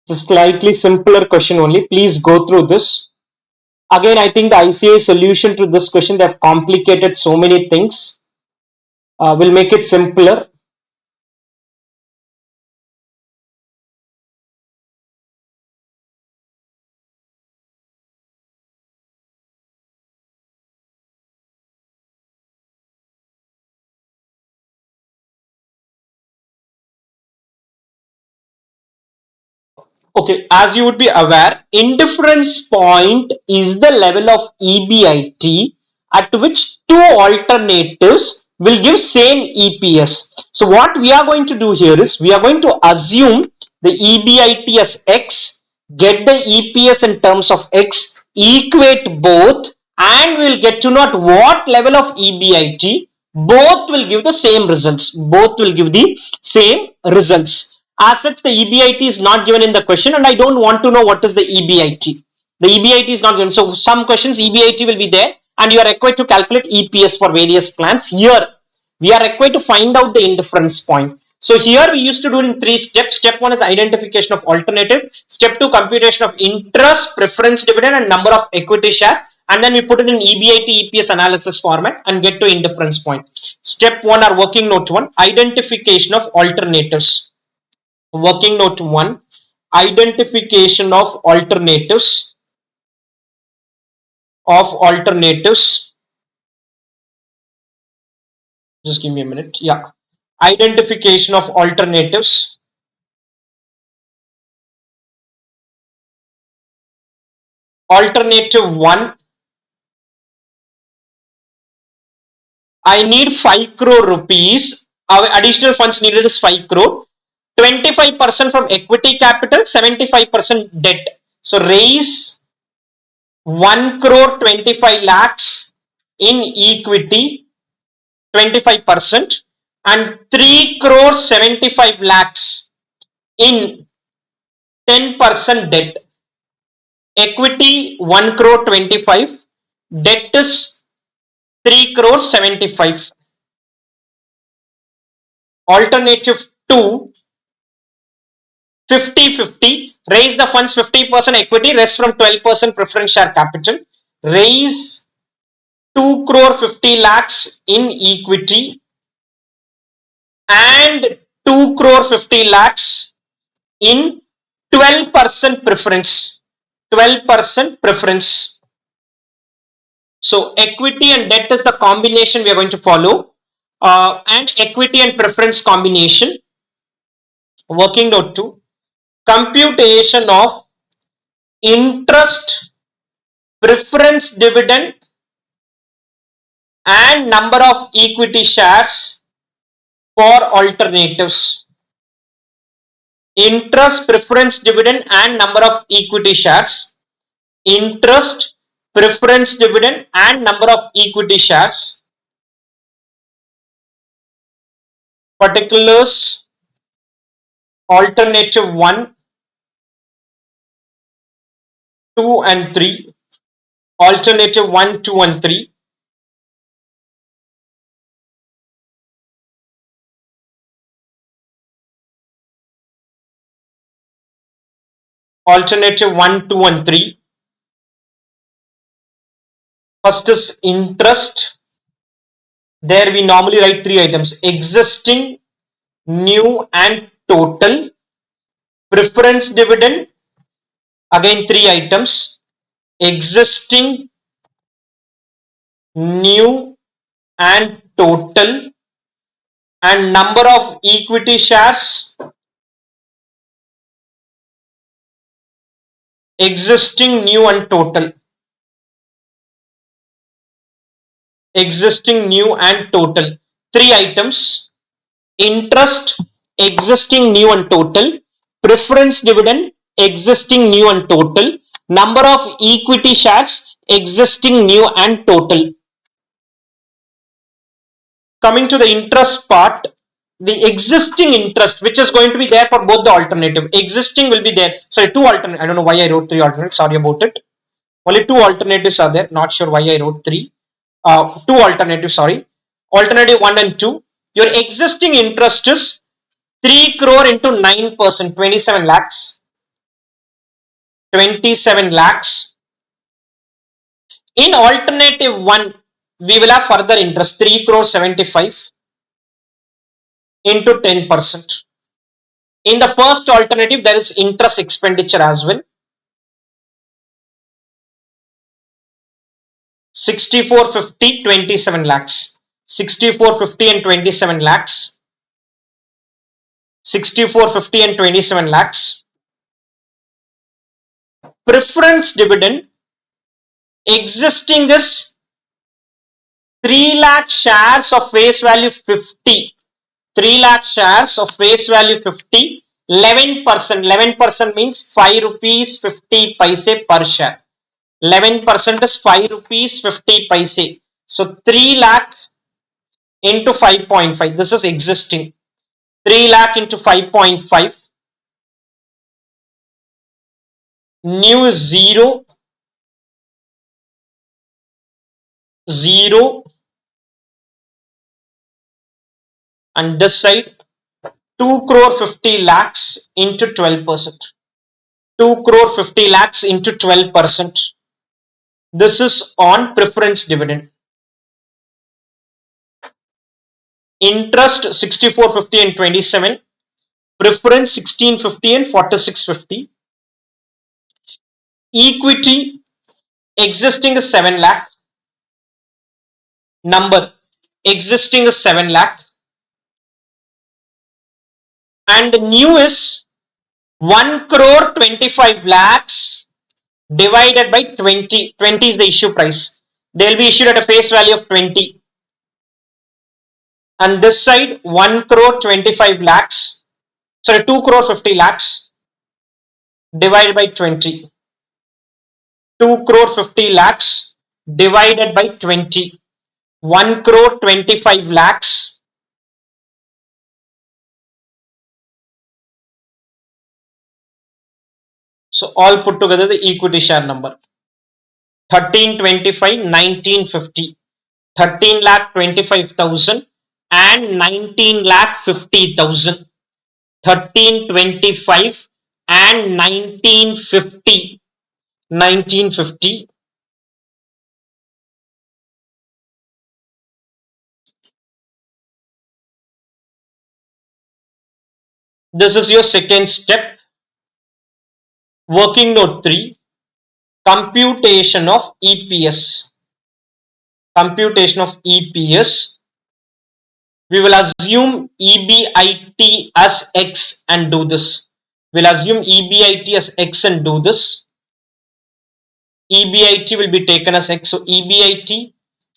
It's a slightly simpler question only. Please go through this. Again, I think the ICA solution to this question, they have complicated so many things. We'll make it simpler. Okay, as you would be aware, indifference point is the level of EBIT at which two alternatives will give same EPS. So what we are going to do here is we are going to assume the EBIT as X, get the EPS in terms of X, equate both, and we will get to know at what level of EBIT both will give the same results. Both will give the same results. As such, the EBIT is not given in the question, and I don't want to know what is the EBIT. The EBIT is not given. So some questions EBIT will be there, and you are required to calculate EPS for various plans. Here, we are required to find out the indifference point. So here we used to do it in three steps. Step one is identification of alternative. Step two, computation of interest, preference dividend, and number of equity share. And then we put it in EBIT EPS analysis format and get to indifference point. Step one or working note one, identification of alternatives. Working note one, identification of alternatives. Just give me a minute. Yeah, identification of alternatives. Alternative one, I need 5 crore rupees. Our additional funds needed is 5 crore. 25% from equity capital, 75% debt. So raise 1 crore 25 lakhs in equity, 25%, and 3 crore 75 lakhs in 10% debt. Equity 1 crore 25, debt is 3 crore 75. Alternative 2, 50-50, raise the funds 50% equity, rest from 12% preference share capital. Raise 2 crore 50 lakhs in equity and 2 crore 50 lakhs in 12% preference. 12% preference. So equity and debt is the combination we are going to follow. And equity and preference combination. Working note 2, computation of interest, preference dividend, and number of equity shares for alternatives. Interest, preference dividend, and number of equity shares. Interest, preference dividend, and number of equity shares. Particulars, alternative 1, 2, and 3. Alternative 1, 2, and 3. Alternative 1, 2, and 3. First is interest. There we normally write three items: existing, new, and total. Preference dividend, again three items: existing, new, and total. And number of equity shares, existing, new, and total. Existing, new, and total. Three items: interest, existing, new, and total. Preference dividend, existing, new, and total. Number of equity shares, existing, new, and total. Coming to the interest part, the existing interest, which is going to be there for both the alternative. Existing will be there. Sorry, two alternate. I don't know why I wrote three alternatives. Sorry about it. Only two alternatives are there. Not sure why I wrote three. Two alternatives. Sorry. Alternative 1 and 2. Your existing interest is 3 crore into 9%, 27 lakhs. 27 lakhs. In alternative 1, we will have further interest 3 crore 75 into 10%. In the first alternative, there is interest expenditure as well. 6450, 27 lakhs. 6450 and 27 lakhs. 6450 and 27 lakhs. preference dividend existing is 3 lakh shares of face value 50. 3 lakh shares of face value 50. 11%. 11% means 5 rupees 50 paise per share. 11% is 5 rupees 50 paise. So 3 lakh into 5.5. This is existing. 3 lakh into 5.5. New is 0, 0, and this side 2 crore 50 lakhs into 12%. 2 crore 50 lakhs into 12%. This is on preference dividend. Interest 6450 and 27. Preference 1650 and 4650. Equity existing is 7 lakh. Number existing is 7 lakh. And the new is 1 crore 25 lakhs divided by 20. 20 is the issue price. They will be issued at a face value of 20. And this side 1 crore 25 lakhs. Sorry, 2 crore 50 lakhs divided by 20. 2 crore 50 lakhs divided by 20. 1 crore 25 lakhs. So all put together the equity share number. 1325, 1950. 13 lakh 25,000 and 19 lakh 50,000. 1325 and 1950. 1950. This is your second step. Working note 3. Computation of EPS. Computation of EPS. We will assume EBIT as X and do this. We'll assume EBIT as X and do this. EBIT will be taken as X. So EBIT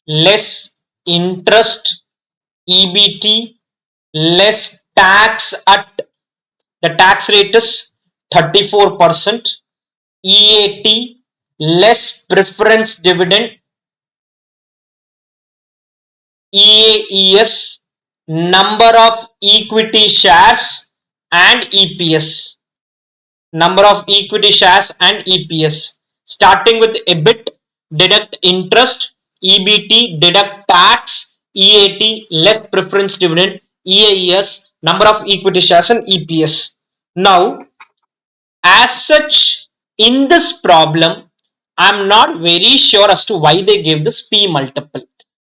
less interest, EBT less tax at the tax rate is 34%. EAT less preference dividend, EAES number of equity shares and EPS. Number of equity shares and EPS. Starting with EBIT, deduct interest, EBT, deduct tax, EAT, less preference dividend, EAES, number of equity shares and EPS. Now, as such, in this problem, I'm not very sure as to why they gave this P multiple.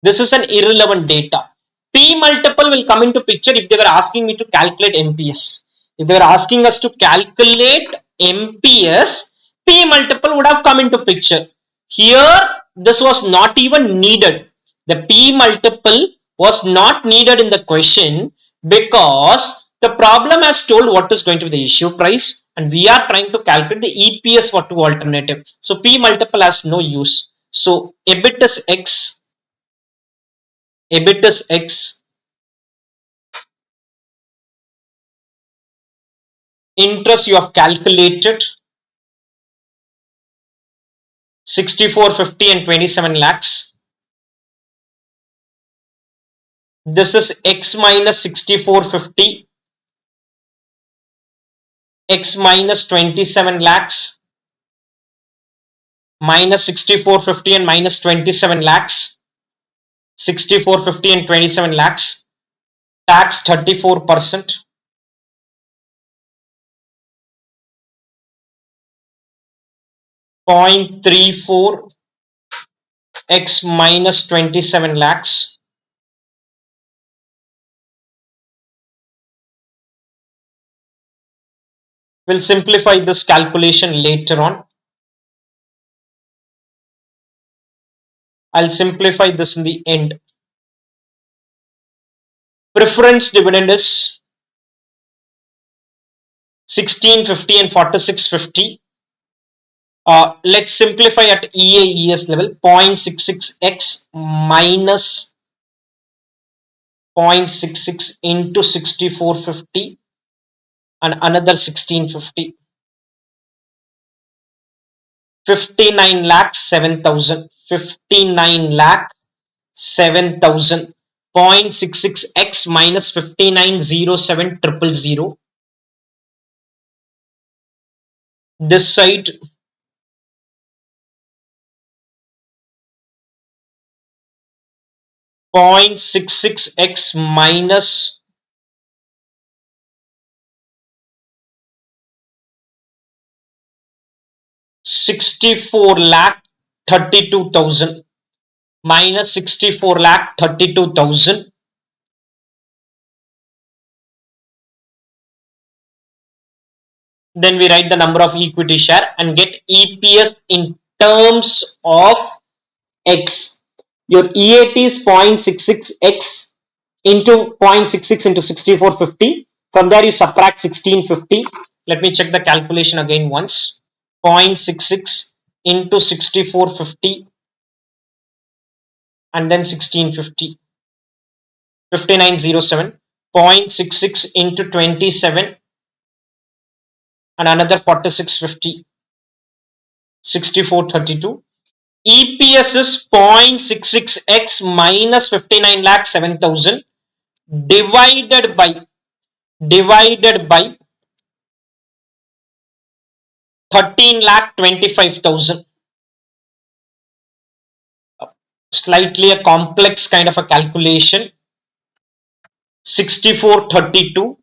This is an irrelevant data. P multiple will come into picture if they were asking me to calculate MPS. If they were asking us to calculate MPS, P multiple would have come into picture. Here, this was not even needed. The P multiple was not needed in the question because the problem has told what is going to be the issue price and we are trying to calculate the EPS for two alternative. So P multiple has no use. So EBIT is X. EBIT is X. Interest you have calculated 6450 and 27 lakhs. This is X minus 6450, X minus 27 lakhs, minus 6450 and minus 27 lakhs, 6450 and 27 lakhs, tax 34%, 0.34 X minus 27 lakhs. We'll simplify this calculation later on. I'll simplify this in the end. Preference dividend is 1650 and 4650. Let's simplify at EAES level. 0.66x minus 0.66 into 6450 and another 1650. 59 lakh 7,000. 59 lakh 7,000. 0.66x minus 5907,000. This side 0.66x minus 64 lakh 32,000 minus 64 lakh 32,000. Then we write the number of equity share and get EPS in terms of X. Your EAT is 0.66x into 0.66 into 6450. From there you subtract 1650. Let me check the calculation again once. 0.66 into 6450 and then 1650. 5907. 0.66 into 27 and another 4650. 6432. EPS is 0.66x minus 59 lakh 7,000 divided by 13 lakh 25,000. Slightly a complex kind of a calculation. 6432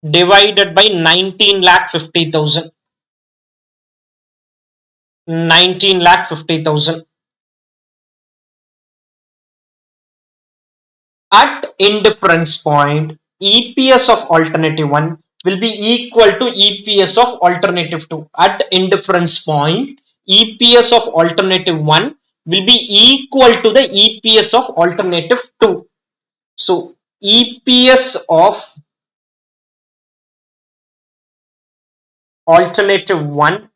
divided by 19 lakh 50,000. 19 lakh 50,000. At indifference point, EPS of alternative 1 will be equal to EPS of alternative 2. At indifference point, EPS of alternative 1 will be equal to the EPS of alternative 2. So, EPS of alternative 1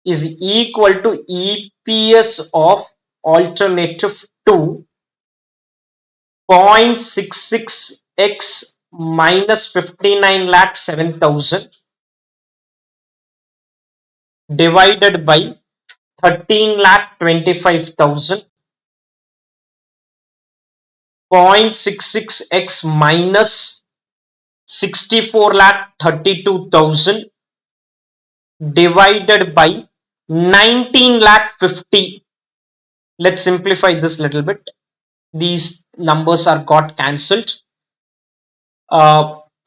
is equal to EPS of alternative 2. 0.66x minus 59 lakh 7,000 divided by 13 lakh 25,000. 0.66x minus 64 lakh 32,000 divided by 19 lakh 50. Let's simplify this little bit. These numbers are got cancelled.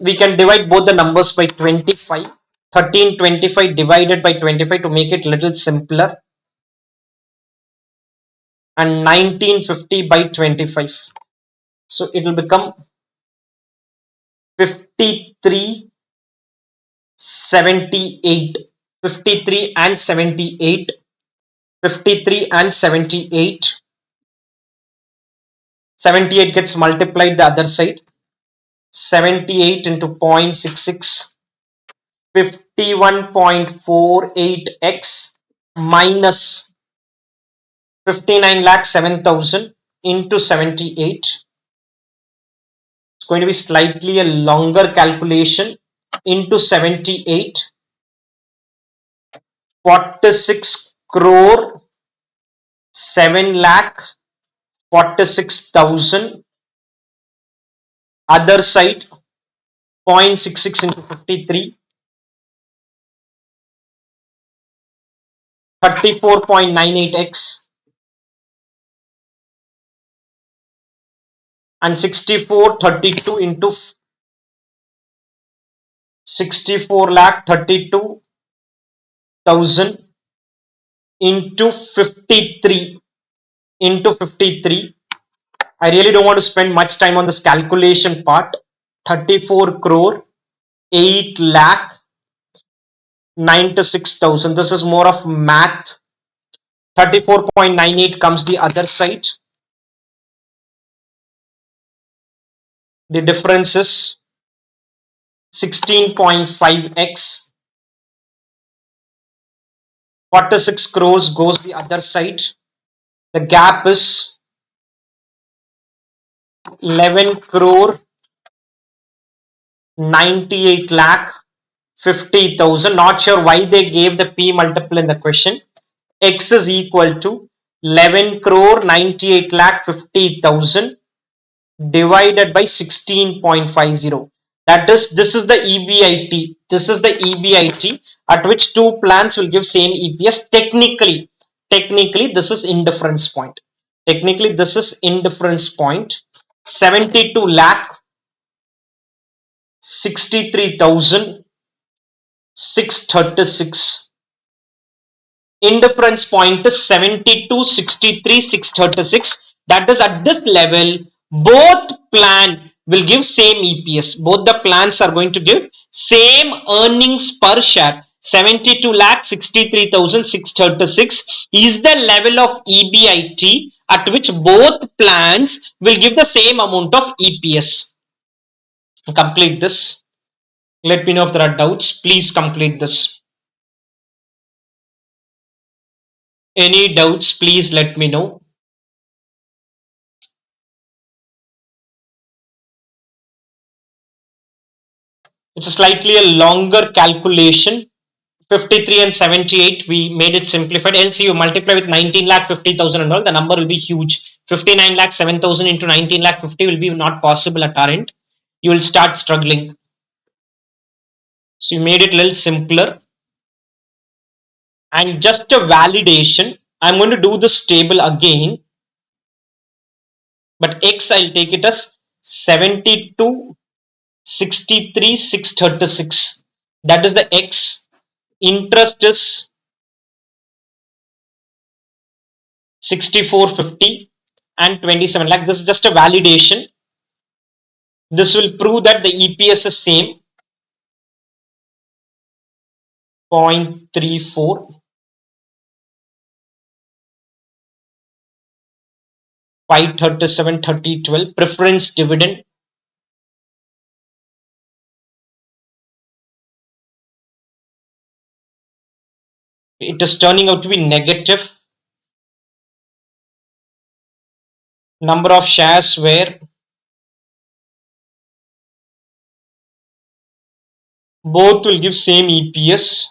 We can divide both the numbers by 25. 1325 divided by 25 to make it little simpler, and 1950 by 25. So it will become 5378. 53 and 78. 53 and 78. 78 gets multiplied the other side. 78 into 0.66. 51.48x minus 59 lakh 7,000 into 78. It's going to be slightly a longer calculation. Into 78. 46 crore 7 lakh 46,000. Other side 0.66 into 53. 34.98x and 6432 into 64 lakh 32,000 into 53. Into 53. I really don't want to spend much time on this calculation part. 34 crore 8 lakh 96,000. This is more of math. 34.98 comes the other side. The difference is 16.5x. 46 crores goes the other side. The gap is 11 crore 98 lakh 50,000. Not sure why they gave the P multiple in the question. X is equal to 11 crore 98 lakh 50,000 divided by 16.50. That is, this is the EBIT. This is the EBIT at which two plants will give same EPS. Technically, this is indifference point. Technically, this is indifference point. 72 lakh 63,636. Indifference point is 72, 63, 636. That is, at this level, both plan will give same EPS. Both the plans are going to give same earnings per share. 72 lakh 63,636 is the level of EBIT at which both plans will give the same amount of EPS. Complete this. Let me know if there are doubts. Please complete this. Any doubts, please let me know. It's a slightly a longer calculation. 53 and 78, we made it simplified. Else you multiply with 19 lakh 50,000 and all, the number will be huge. 59 lakh 7,000 into 19 lakh 50 will be not possible at our end. You will start struggling. So you made it a little simpler. And just a validation, I'm going to do this table again. But X, I'll take it as 72, 63, 636. That is the X. Interest is 6450 and 27 lakh. This is just a validation. This will prove that the EPS is same. 0.34, 537, 3012. Preference dividend. It is turning out to be negative. Number of shares where both will give same EPS.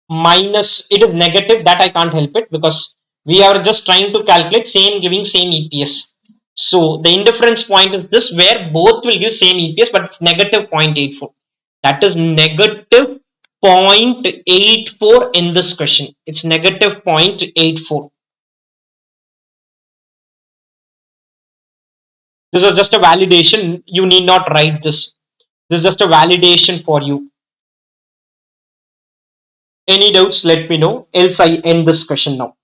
Minus, it is negative, that I can't help it because we are just trying to calculate same giving same EPS. So the indifference point is this, where both will give same EPS, but it's negative 0.84. That is negative 0.84 in this question. It's negative 0.84. This was just a validation. You need not write this. This is just a validation for you. Any doubts, let me know. Else I end this question now.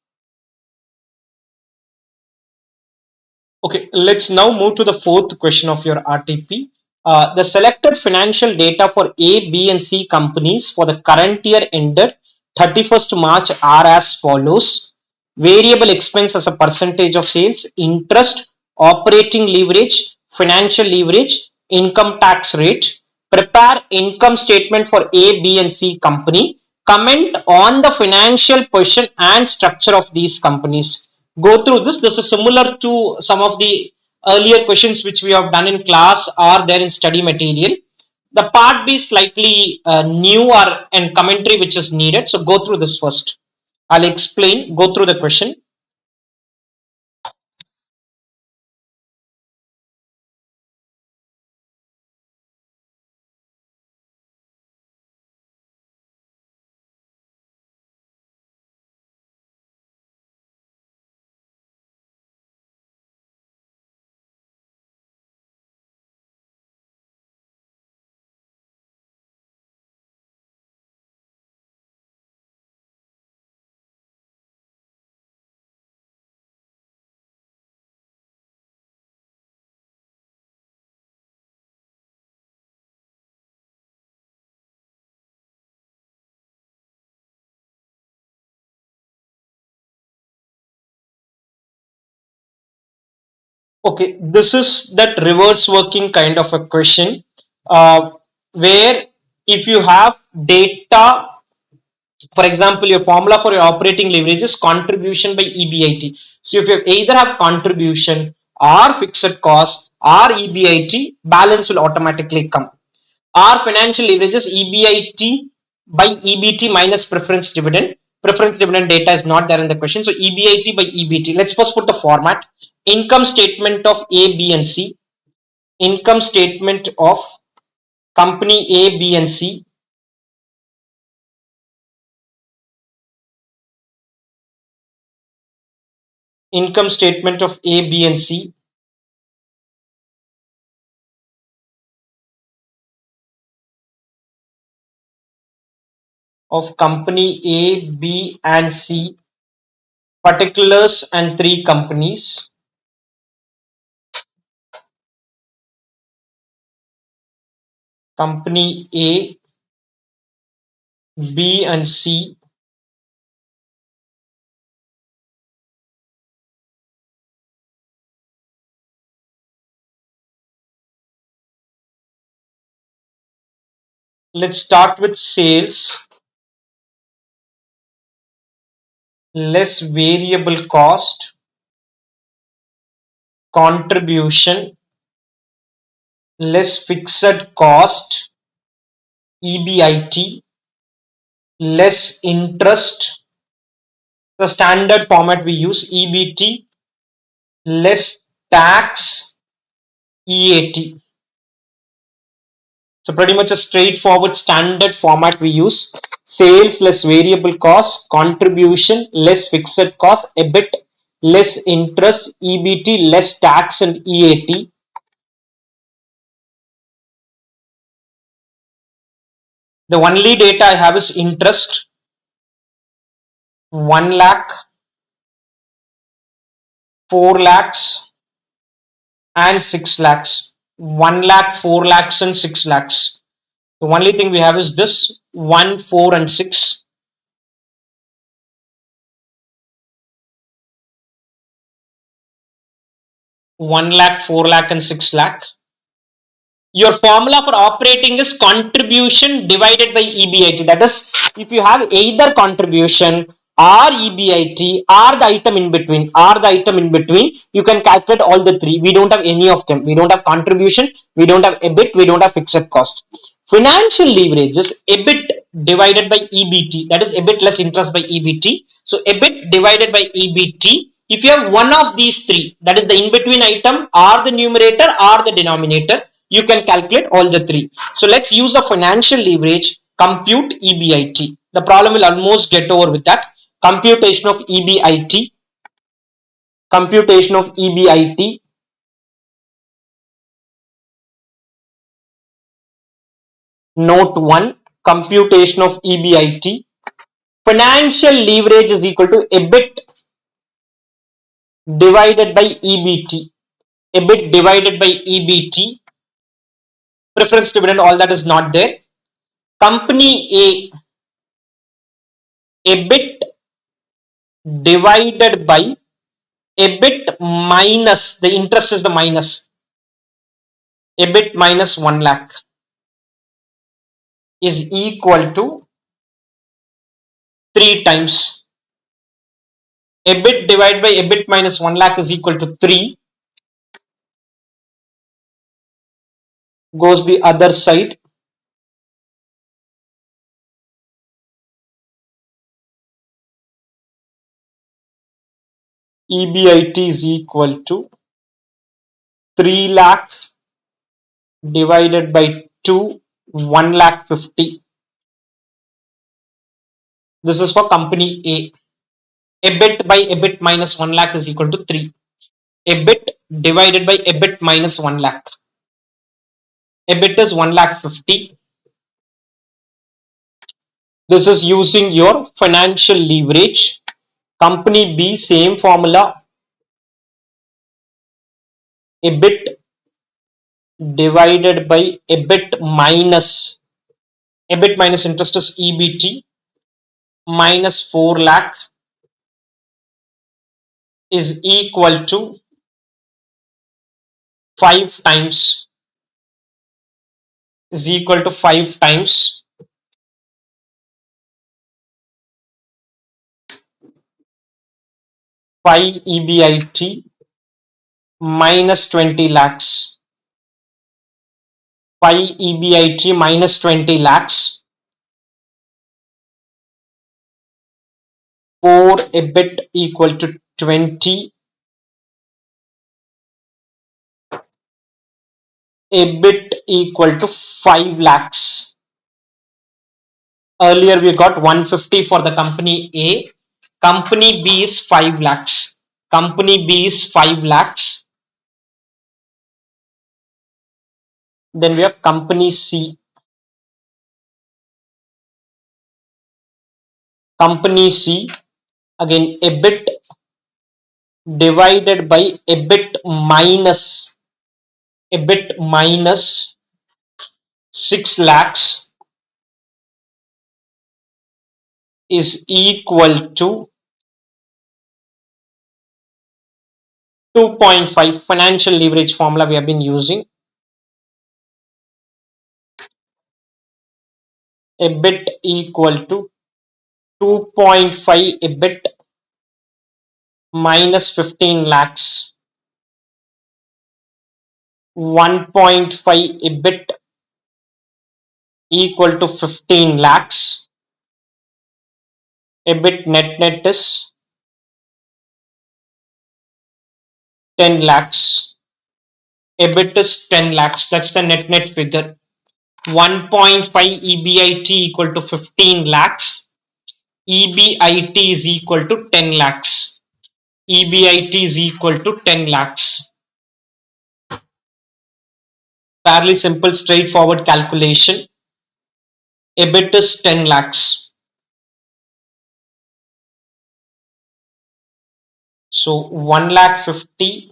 Okay, let's now move to the fourth question of your RTP. The selected financial data for A, B, and C companies for the current year ended 31st March are as follows. Variable expense as a percentage of sales, interest, operating leverage, financial leverage, income tax rate. Prepare income statement for A, B, and C company. Comment on the financial position and structure of these companies. Go through this. This is similar to some of the earlier questions which we have done in class or there in study material. The part B is slightly new or and commentary which is needed. So go through this first. I'll explain. Go through the question. Okay, this is that reverse working kind of a question. where if you have data, for example, your formula for your operating leverage is contribution by EBIT. So if you either have contribution or fixed cost or EBIT, balance will automatically come. Our financial leverage is EBIT by EBT minus preference dividend. Preference dividend data is not there in the question. So EBIT by EBT. Let's first put the format. Income statement of A, B, and C. Income statement of company A, B, and C. Income statement of A, B, and C of company A, B, and C. Particulars and three companies. Company A, B, and C. Let's start with sales less variable cost, contribution less fixed cost, EBIT less interest. The standard format we use, EBT less tax, EAT. So pretty much a straightforward standard format we use. Sales less variable cost, contribution less fixed cost, EBIT less interest, EBT less tax, and EAT. The only data I have is interest, 1 lakh, 4 lakhs, and 6 lakhs. 1 lakh, 4 lakhs, and 6 lakhs. The only thing we have is this 1, 4, and 6. 1 lakh, 4 lakh, and 6 lakh. Your formula for operating is contribution divided by EBIT. That is, if you have either contribution or EBIT or the item in between, you can calculate all the three. We don't have any of them. We don't have contribution, we don't have EBIT, we don't have fixed cost. Financial leverage is EBIT divided by EBT. That is EBIT less interest by EBT. So EBIT divided by EBT. If you have one of these three, that is the in-between item or the numerator or the denominator, you can calculate all the three. So let's use the financial leverage, compute EBIT. The problem will almost get over with that. Computation of EBIT. Computation of EBIT. Note 1. Computation of EBIT. Financial leverage is equal to EBIT divided by EBT. EBIT divided by EBT. Preference dividend, all that is not there. Company A, EBIT divided by EBIT minus, the interest is the minus, EBIT minus 1 lakh is equal to 3 times. EBIT divided by EBIT minus 1 lakh is equal to 3. Goes the other side. EBIT is equal to 3 lakh divided by 2, 1 lakh 50. This is for company A. EBIT by EBIT minus 1 lakh is equal to 3. EBIT divided by EBIT minus 1 lakh. EBIT is 1 lakh 50. This is using your financial leverage. Company B, same formula. EBIT divided by EBIT minus interest is EBT minus 4 lakh is equal to 5 times. is equal to 5 times 5 EBIT minus 20 lakhs. 5 EBIT minus 20 lakhs for EBIT equal to 20. EBIT equal to 5 lakhs. Earlier we got 150 for the company A. Company B is 5 lakhs. Company B is 5 lakhs. Then we have company C. Company C, again EBIT divided by EBIT minus 6 lakhs is equal to 2.5. Financial leverage formula we have been using. EBIT equal to 2.5 EBIT minus 15 lakhs. 1.5 EBIT equal to 15 lakhs. EBIT net is 10 lakhs. EBIT is 10 lakhs. That's the net figure. 1.5 EBIT equal to 15 lakhs. EBIT is equal to 10 lakhs. EBIT is equal to 10 lakhs. Fairly simple, straightforward calculation. EBIT is 10 lakhs. So 1 lakh 50.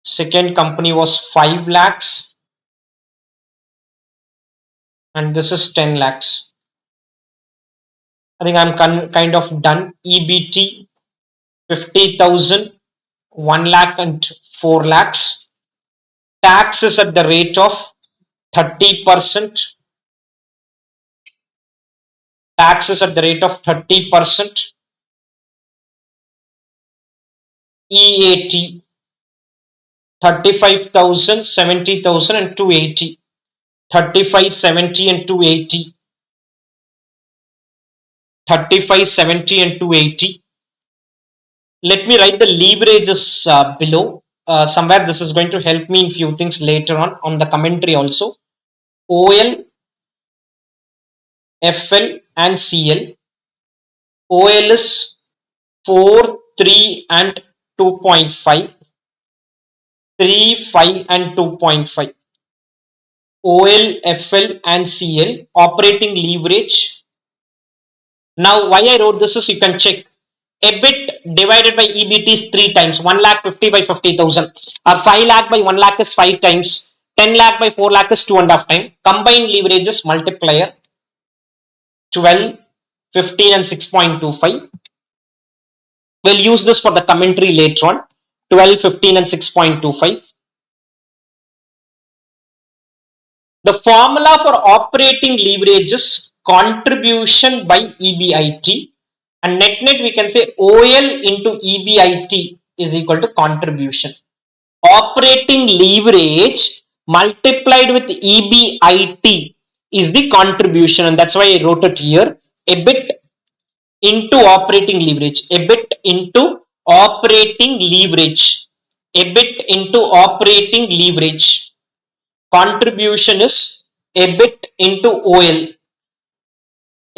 Second company was 5 lakhs. And this is 10 lakhs. I think I'm kind of done. EBT 50,000, 1 lakh and 4 lakhs. Tax is at the rate of 30%. Tax is at the rate of 30%. EAT 35,000, 70,000 and 280. 35, 70 and 280. 35, 70 and 280. Let me write the leverages below. Somewhere this is going to help me in few things later on the commentary also. OL, FL and CL. OL is 4, 3 and 2.5. 3, 5 and 2.5. OL, FL and CL. Operating leverage. Now why I wrote this is you can check. EBIT divided by EBT is 3 times. 1 lakh 50 by 50,000. Or 5 lakh by 1 lakh is 5 times. 10 lakh by 4 lakh is 2.5 times. Combined leverages multiplier 12, 15 and 6.25. We'll use this for the commentary later on. 12, 15 and 6.25. The formula for operating leverage is contribution by EBIT, and net we can say OL into EBIT is equal to contribution. Operating leverage multiplied with EBIT is the contribution, and that's why I wrote it here. EBIT into operating leverage. EBIT into operating leverage. EBIT into operating leverage. Contribution is EBIT into OL.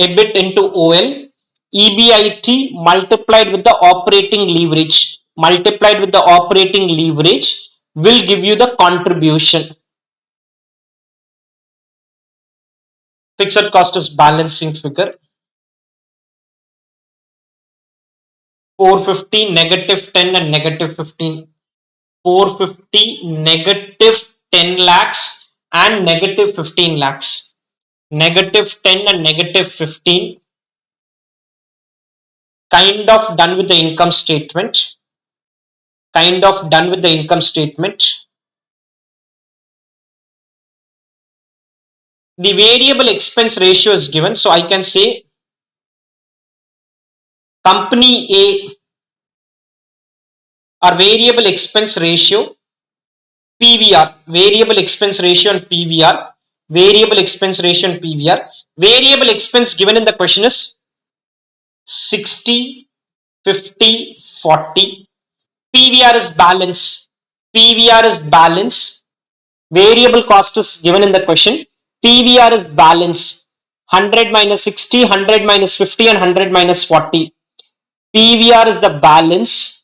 EBIT into OL. EBIT multiplied with the operating leverage. Multiplied with the operating leverage will give you the contribution. Fixed cost is balancing figure. 450, negative 10 and negative 15. 450, negative 10 lakhs and negative 15 lakhs. Negative 10 and negative 15. Kind of done with the income statement. Kind of done with the income statement. The variable expense ratio is given, so I can say company A or variable expense ratio PVR, variable expense ratio and PVR, variable expense ratio and PVR. Variable expense given in the question is 60, 50, 40. PVR is balance. PVR is balance. Variable cost is given in the question. PVR is balance. 100 minus 60, 100 minus 50 and 100 minus 40. PVR is the balance.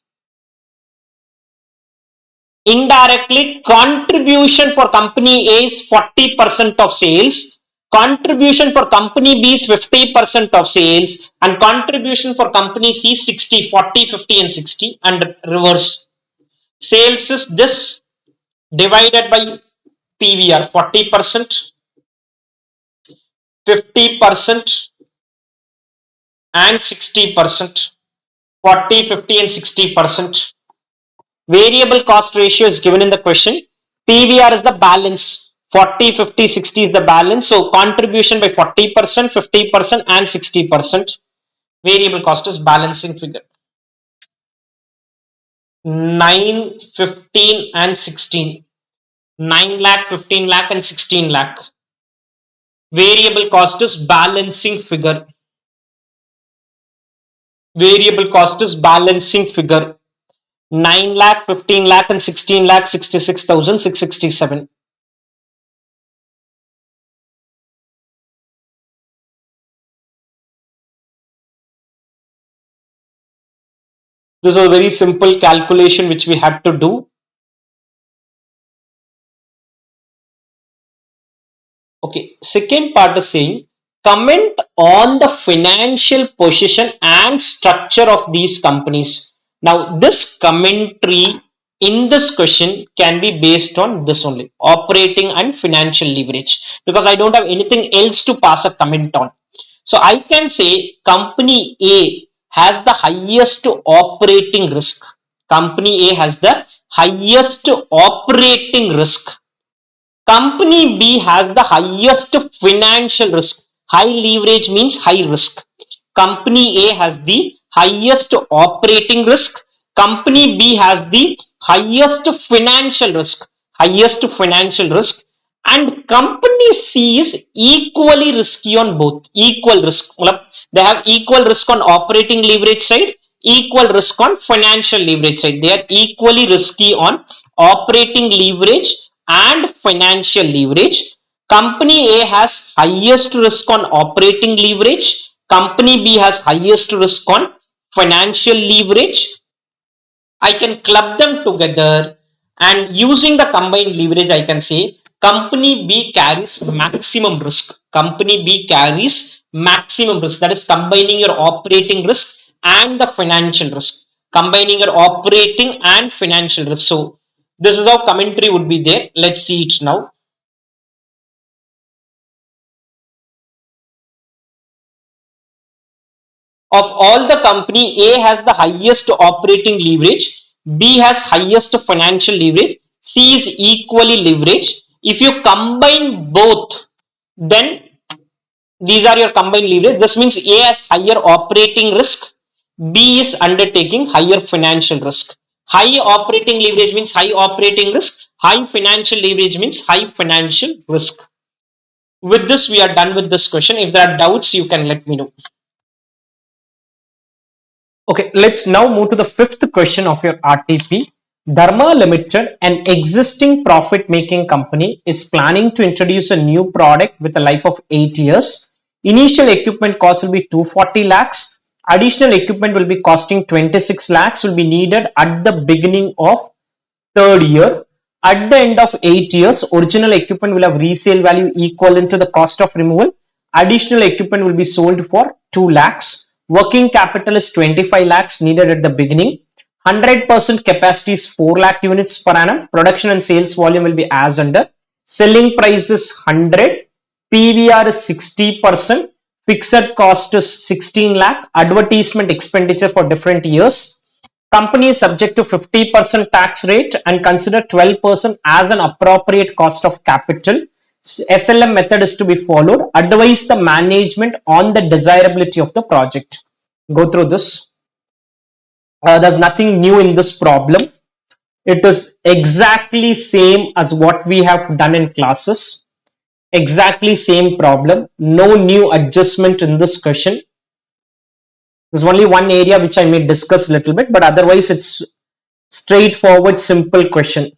Indirectly, contribution for company A is 40% of sales, contribution for company B is 50% of sales, and contribution for company C is 60, 40, 50 and 60, and reverse. Sales is this divided by PVR, 40%, 50% and 60%, 40, 50 and 60%. Variable cost ratio is given in the question. PVR is the balance. 40, 50, 60 is the balance. So contribution by 40%, 50% and 60%. Variable cost is balancing figure. 9, 15 and 16. 9 lakh, 15 lakh and 16 lakh. Variable cost is balancing figure. Variable cost is balancing figure. 9 lakh, 15 lakh and 16 lakh, 66,667. This is a very simple calculation which we had to do. Okay, second part is saying comment on the financial position and structure of these companies. Now, this commentary in this question can be based on this only, operating and financial leverage, because I don't have anything else to pass a comment on. So I can say company A has the highest operating risk. Company A has the highest operating risk. Company B has the highest financial risk. High leverage means high risk. Company A has the highest operating risk. Company B has the highest financial risk. Highest financial risk. And company C is equally risky on both. Equal risk. They have equal risk on operating leverage side, equal risk on financial leverage side. They are equally risky on operating leverage and financial leverage. Company A has highest risk on operating leverage. Company B has highest risk on financial leverage. I can club them together, and using the combined leverage, I can say company B carries maximum risk. Company B carries maximum risk. That is combining your operating risk and the financial risk. Combining your operating and financial risk. So this is how commentary would be there. Let's see it now. Of all the company, A has the highest operating leverage, B has highest financial leverage, C is equally leveraged. If you combine both, then these are your combined leverage. This means A has higher operating risk, B is undertaking higher financial risk. High operating leverage means high operating risk, high financial leverage means high financial risk. With this, we are done with this question. If there are doubts, you can let me know. Okay, let's now move to the fifth question of your RTP. Dharma Limited, an existing profit making company, is planning to introduce a new product with a life of 8 years. Initial equipment cost will be 240 lakhs. Additional equipment will be costing 26 lakhs, will be needed at the beginning of third year. At the end of 8 years, original equipment will have resale value equivalent to the cost of removal. Additional equipment will be sold for 2 lakhs. Working capital is 25 lakhs needed at the beginning. 100% capacity is 4 lakh units per annum. Production and sales volume will be as under. Selling price is 100. PVR is 60%. Fixed cost is 16 lakh. Advertisement expenditure for different years. Company is subject to 50% tax rate and consider 12% as an appropriate cost of capital. SLM method is to be followed. Advise the management on the desirability of the project. Go through this. There's nothing new in this problem. It is exactly same as what we have done in classes. Exactly same problem. No new adjustment in this question. There's only one area which I may discuss a little bit, but otherwise it's straightforward, simple question.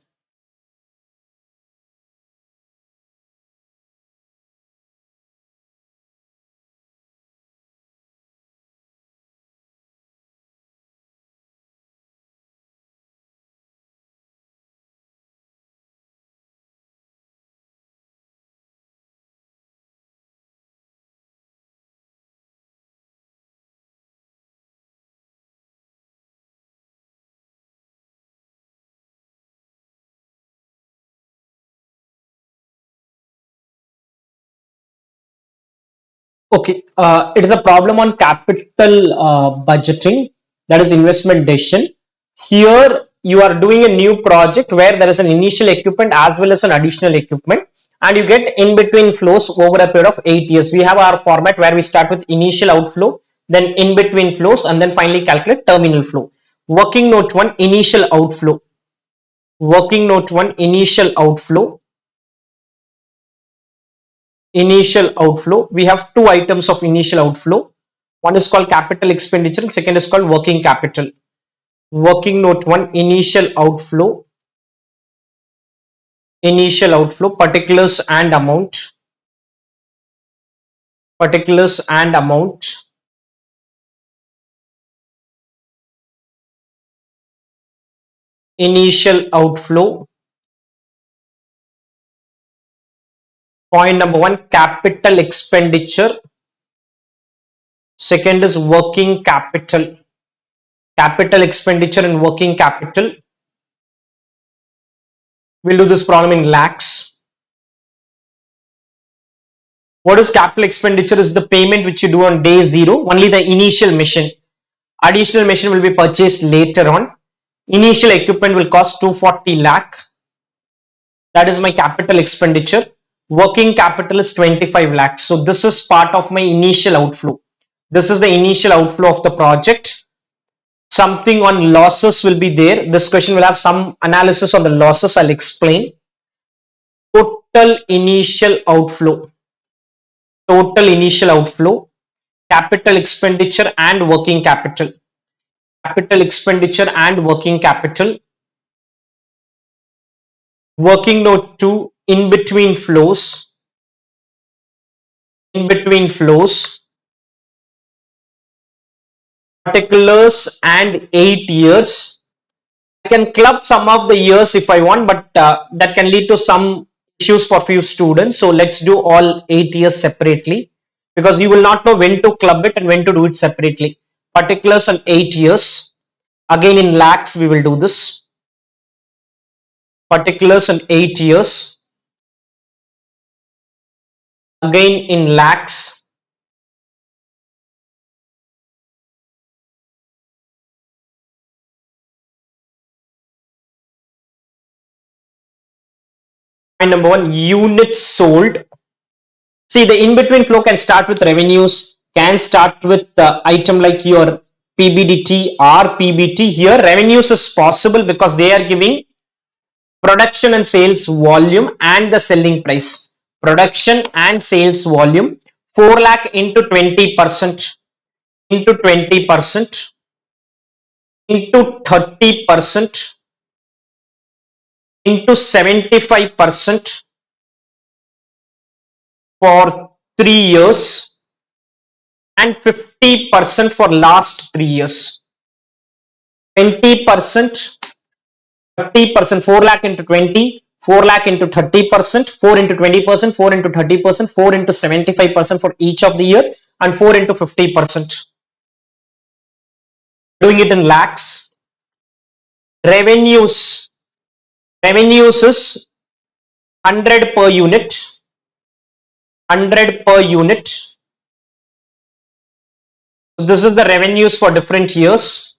Okay, it is a problem on capital budgeting, that is investment decision. Here you are doing a new project where there is an initial equipment as well as an additional equipment, and you get in between flows over a period of 8 years. We have our format where we start with initial outflow, then in between flows, and then finally calculate terminal flow. Working note 1, initial outflow. Working note 1, initial outflow. Initial outflow. We have two items of initial outflow. One is called capital expenditure and second is called working capital. Working note 1, initial outflow. Initial outflow, particulars and amount. Particulars and amount. Initial outflow. Point number 1, capital expenditure. Second is working capital. Capital expenditure and working capital. We'll do this problem in lakhs. What is capital expenditure? Is the payment which you do on day 0, only the initial machine. Additional machine will be purchased later on. Initial equipment will cost 240 lakh. That is my capital expenditure. Working capital is 25 lakhs. So this is part of my initial outflow. This is the initial outflow of the project. Something on losses will be there. This question will have some analysis on the losses. I'll explain. Total initial outflow. Total initial outflow. Capital expenditure and working capital. Capital expenditure and working capital. Working note 2, in between flows. In between flows. Particulars and 8 years. I can club some of the years if I want, but that can lead to some issues for few students. So let's do all 8 years separately, because you will not know when to club it and when to do it separately. Particulars and 8 years. Again in lakhs we will do this. Particulars and 8 years. Again in lakhs. Point number 1, units sold. See, the in-between flow can start with revenues, can start with item like your PBDT or PBT. Here revenues is possible because they are giving production and sales volume and the selling price. Production and sales volume. 4 lakh into 20% into 20% into 30% into 75% for 3 years and 50% for last 3 years. 20%, 30%, 4 lakh into 20, 4 lakh into 30%, 4 into 20%, 4 into 30%, 4 into 75% for each of the year, and 4 into 50%. Doing it in lakhs. Revenues. Revenues is 100 per unit. 100 per unit. So this is the revenues for different years.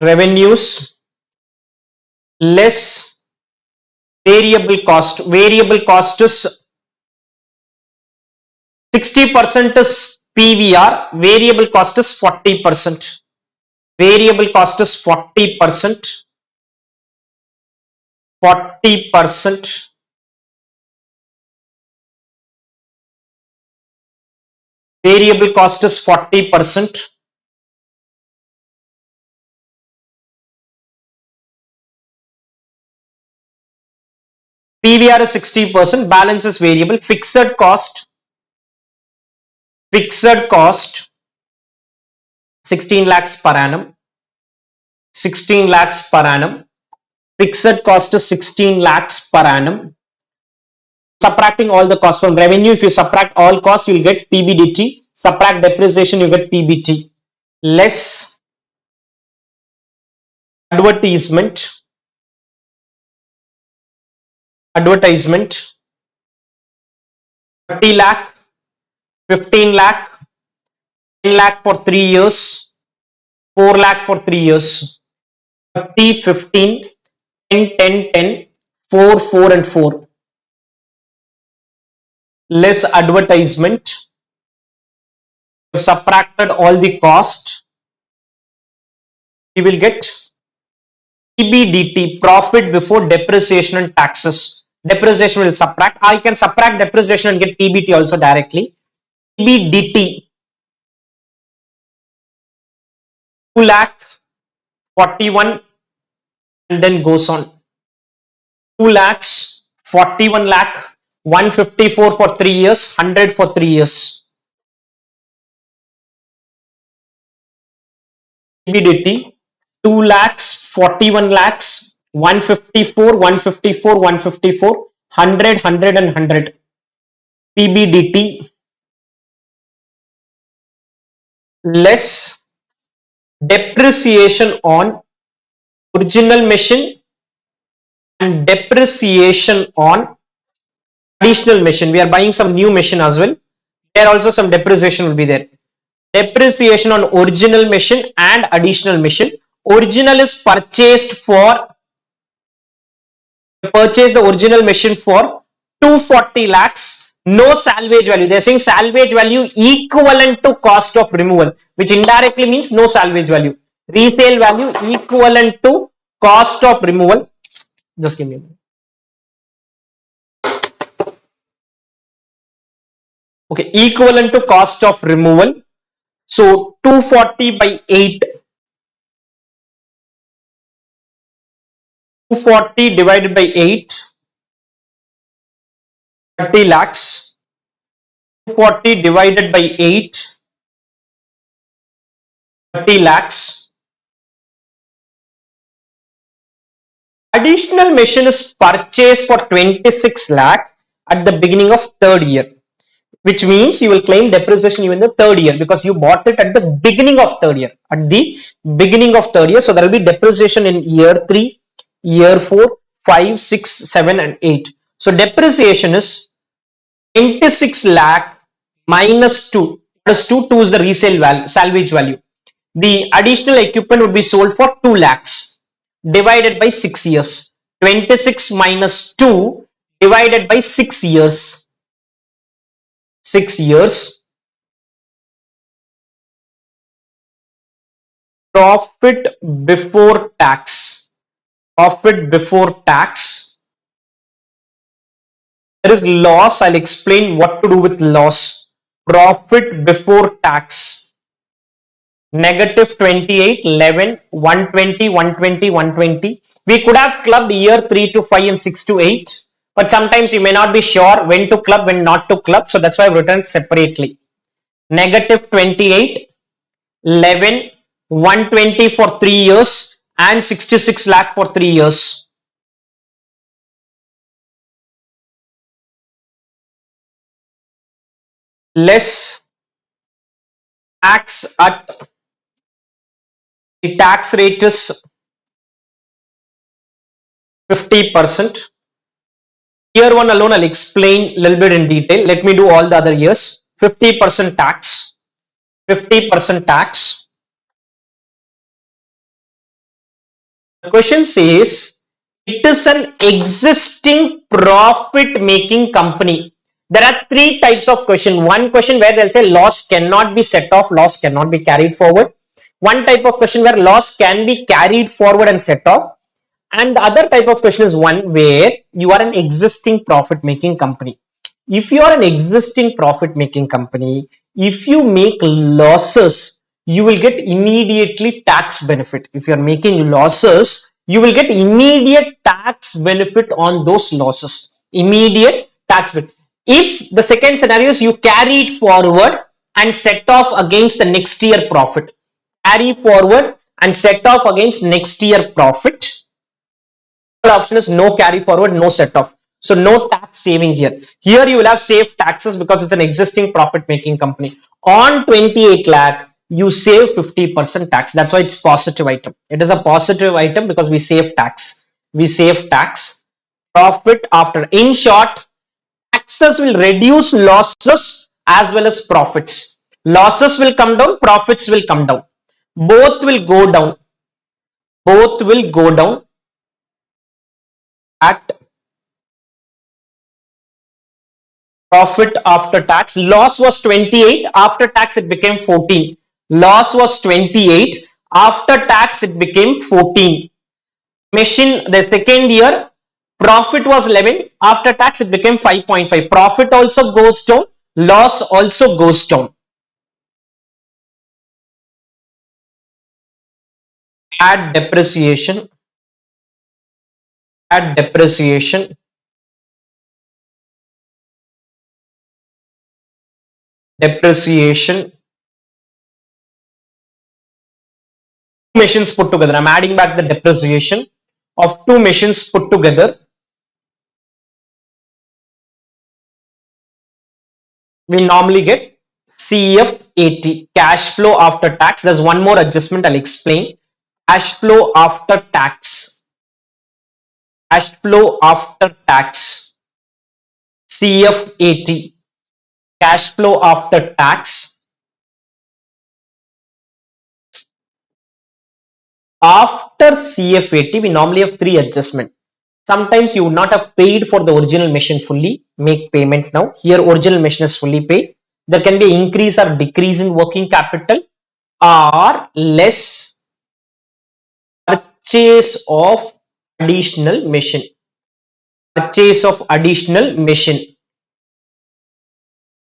Revenues less Variable cost is 60% is PVR, variable cost is 40%. Variable cost is 40%. 40%. Variable cost is 40%. PVR is 60%, balance is variable. Fixed cost 16 lakhs per annum. 16 lakhs per annum. Fixed cost is 16 lakhs per annum. Subtracting all the costs from revenue, if you subtract all costs, you will get PBDT. Subtract depreciation, you get PBT. Less advertisement 30 lakh, 15 lakh, 10 lakh for 3 years, 4 lakh for 3 years, 30, 15, 10, 10, 10, 4, 4 and 4. Less advertisement, you subtracted all the cost, you will get PBDT, profit before depreciation and taxes. Depreciation will subtract. I can subtract depreciation and get PBT also directly. PBDT 2 lakh 41 and then goes on. 2 lakhs 41 lakh 154 for 3 years, 100 for 3 years. PBDT 2 lakhs 41 lakhs 154 154 154 100 100 and 100. PBDT less depreciation on original machine and depreciation on additional machine. We are buying some new machine as well. There also some depreciation will be there. Depreciation on original machine and additional machine. Original is purchase the original machine for 240 lakhs. No salvage value. They are saying salvage value equivalent to cost of removal, which indirectly means no salvage value. Resale value equivalent to cost of removal. Just give me a minute. Okay, equivalent to cost of removal. So 240 by 8. 240 divided by 8. 30 lakhs. 240 divided by 8. 30 lakhs. Additional machine is purchased for 26 lakh at the beginning of third year, which means you will claim depreciation even the third year because you bought it at the beginning of third year. At the beginning of third year, so there will be depreciation in year 3, year 4, 5, 6, 7 and 8. So depreciation is 26 lakh minus 2. Plus 2 is the resale value, salvage value. The additional equipment would be sold for 2 lakhs divided by 6 years. 26 minus 2 divided by 6 years. 6 years. Profit before tax. Profit before tax. There is loss. I'll explain what to do with loss. Profit before tax. Negative 28, 11, 120, 120, 120. We could have clubbed year 3 to 5 and 6 to 8. But sometimes you may not be sure when to club, when not to club. So that's why I've written separately. Negative 28, 11, 120 for 3 years and 66 lakh for 3 years. Less tax at the tax rate is 50%. Year 1 alone I'll explain a little bit in detail. Let me do all the other years. 50% tax. 50% tax. The question says It is an existing profit making company. There are three types of question. One question where they'll say loss cannot be set off, loss cannot be carried forward. One type of question where loss can be carried forward and set off. And the other type of question is one where you are an existing profit making company. If you are an existing profit making company, if you make losses, you will get immediately tax benefit. If you are making losses, you will get immediate tax benefit on those losses. Immediate tax benefit. If the second scenario is you carry it forward and set off against the next year profit, carry forward and set off against next year profit, option is no carry forward, no set off. So no tax saving here. Here you will have saved taxes because it's an existing profit making company. On 28 lakh, you save 50% tax. That's why it's positive item. It is a positive item because we save tax. We save tax. Profit after. In short, taxes will reduce losses as well as profits. Losses will come down, profits will come down. Both will go down. Both will go down at profit after tax. Loss was 28, after tax it became 14. Loss was 28, after tax it became 14. Machine, the second year, profit was 11, after tax it became 5.5. Profit also goes down, loss also goes down. Add depreciation, add depreciation, depreciation. Machines put together. I'm adding back the depreciation of two machines put together. We normally get CF80, cash flow after tax. There's one more adjustment I'll explain. Cash flow after tax. Cash flow after tax. CF80, cash flow after tax. After CF80, we normally have three adjustments. Sometimes you would not have paid for the original machine fully, make payment now. Here original machine is fully paid. There can be increase or decrease in working capital or less purchase of additional machine. Purchase of additional machine.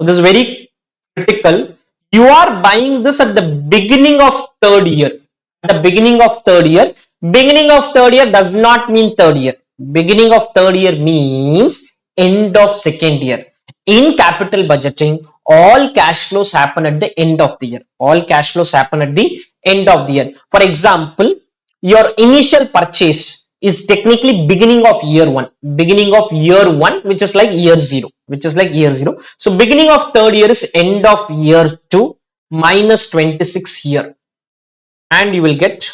This is very critical. You are buying this at the beginning of third year. At the beginning of third year. Beginning of third year does not mean third year. Beginning of third year means end of second year. In capital budgeting, all cash flows happen at the end of the year. All cash flows happen at the end of the year. For example, your initial purchase is technically beginning of year one. Beginning of year one, which is like year zero. Which is like year zero. So beginning of third year is end of year two minus 26 here. And you will get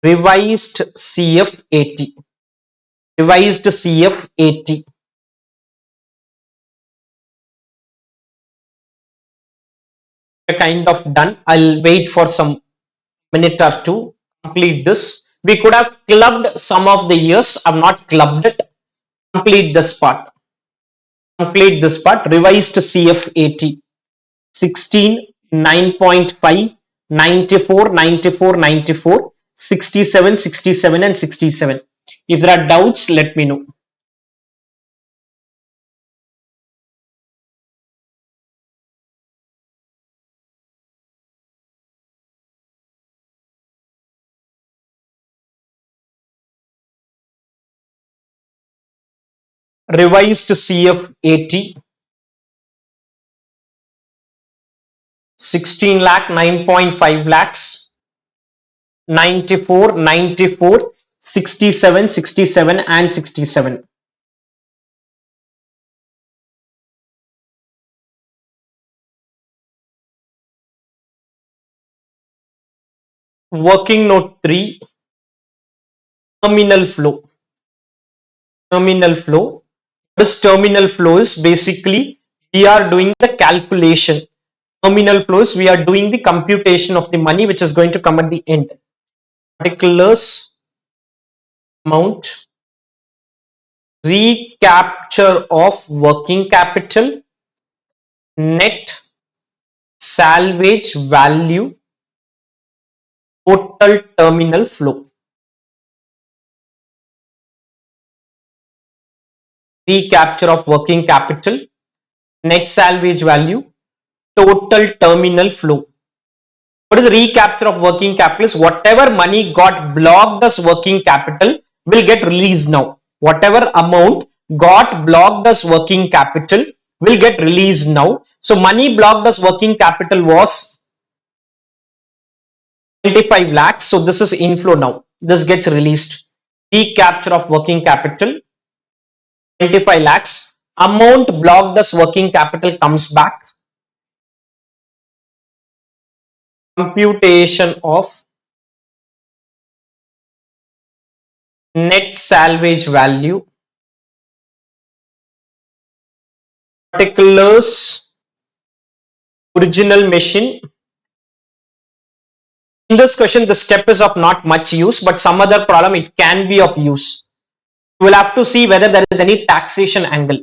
revised CF80. Revised CF80. Kind of done. I'll wait for some minute or two. Complete this. We could have clubbed some of the years. I've not clubbed it. Complete this part. Complete this part. Revised CF80. 16, 9.5, 94, 94, 94, 67, 67 and 67. If there are doubts, let me know. Revised CF80. 16 lakh, 9.5 lakhs, 94, 94, 67, 67 and 67. Working note 3, terminal flow. Terminal flow. This terminal flow is basically we are doing the calculation. Terminal flows, we are doing the computation of the money which is going to come at the end. Particulars amount, recapture of working capital, net salvage value, total terminal flow. Recapture of working capital, net salvage value, total terminal flow. What is recapture of working capital? Is whatever money got blocked as working capital will get released now. Whatever amount got blocked as working capital will get released now. So money blocked as working capital was 25 lakhs. So this is inflow now. This gets released. Recapture of working capital 25 lakhs. Amount blocked as working capital comes back. Computation of net salvage value, particulars, original machine. In this question, the step is of not much use, but some other problem it can be of use. We will have to see whether there is any taxation angle.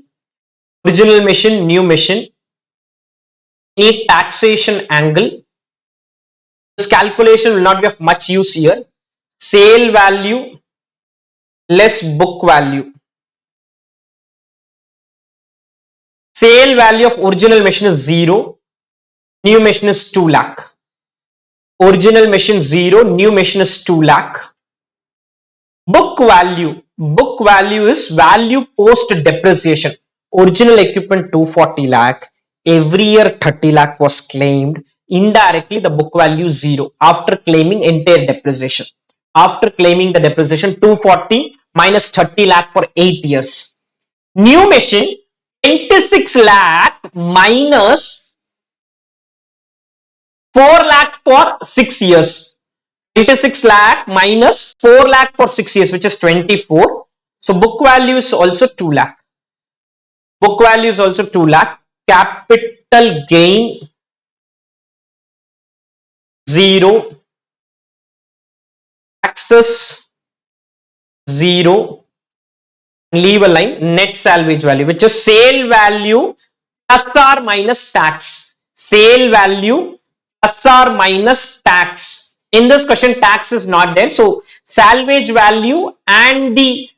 Original machine, new machine, any taxation angle. This calculation will not be of much use here. Sale value less book value. Sale value of original machine is 0, new machine is 2 lakh. Original machine 0, new machine is 2 lakh. Book value is value post depreciation. Original equipment 240 lakh, every year 30 lakh was claimed. Indirectly the book value 0 after claiming entire depreciation. After claiming the depreciation, 240 minus 30 lakh for 8 years. New machine 26 lakh minus 4 lakh for 6 years. 26 lakh minus 4 lakh for 6 years, which is 24. So book value is also 2 lakh. Book value is also 2 lakh. Capital gain 0. Taxes 0. Leave a line. Net salvage value, which is sale value plus or minus tax. Sale value plus or minus tax. In this question, tax is not there. So salvage value and the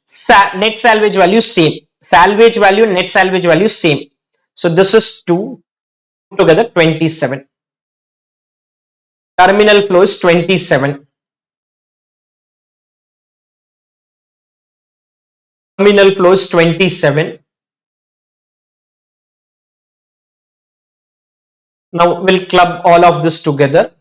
net salvage value same. Salvage value and net salvage value same. So this is 2 together 27. Terminal flow is 27. Terminal flow is 27. Now we'll club all of this together.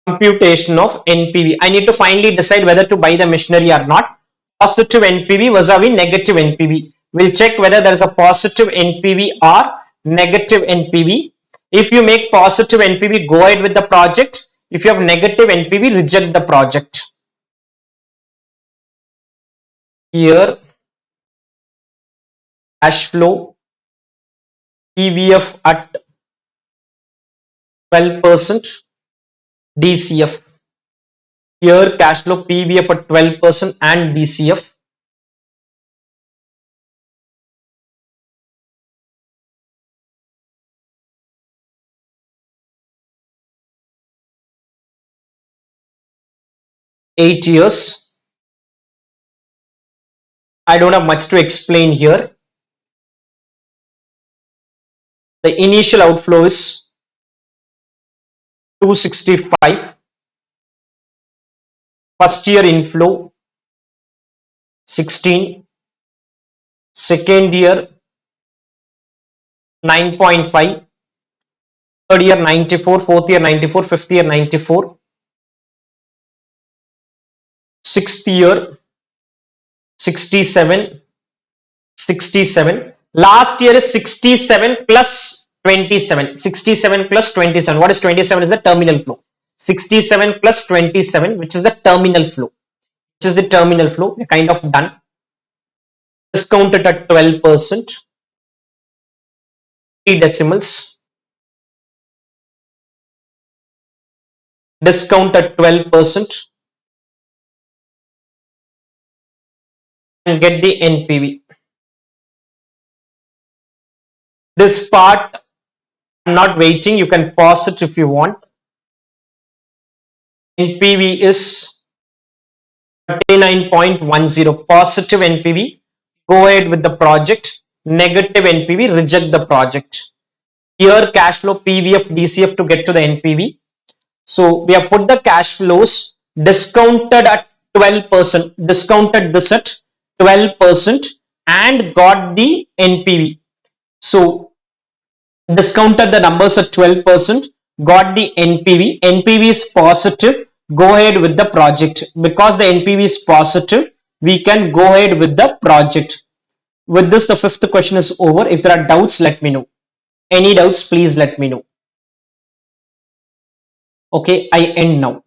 Computation of NPV. I need to finally decide whether to buy the machinery or not. Positive NPV vis-a-vis negative NPV. We'll check whether there is a positive NPV or negative NPV. If you make positive NPV, go ahead with the project. If you have negative NPV, reject the project. Here, cash flow, PVF at 12%, DCF. Here, cash flow, PVF at 12% and DCF. Eight years. I don't have much to explain here. The initial outflow is 265. First year inflow 16. Second year 9.5. Third year 94. Fourth year 94. Fifth year 94. Sixth year 67. 67. Last year is 67 plus 27. 67 plus 27. What is 27? Is the terminal flow. 67 plus 27, which is the terminal flow. Which is the terminal flow. We're kind of done. Discounted at 12%. 3 decimals. Discount at 12%. and get the NPV. This part, I'm not waiting. You can pause it if you want. NPV is 39.10, positive NPV. Go ahead with the project. Negative NPV, reject the project. Here cash flow PVF DCF to get to the NPV. So we have put the cash flows discounted at 12%, discounted this at 12% and got the NPV. So discounted the numbers at 12%, got the NPV. NPV is positive. Go ahead with the project. Because the NPV is positive, we can go ahead with the project. With this, the fifth question is over. If there are doubts, let me know. Any doubts, please let me know. Okay, I end now.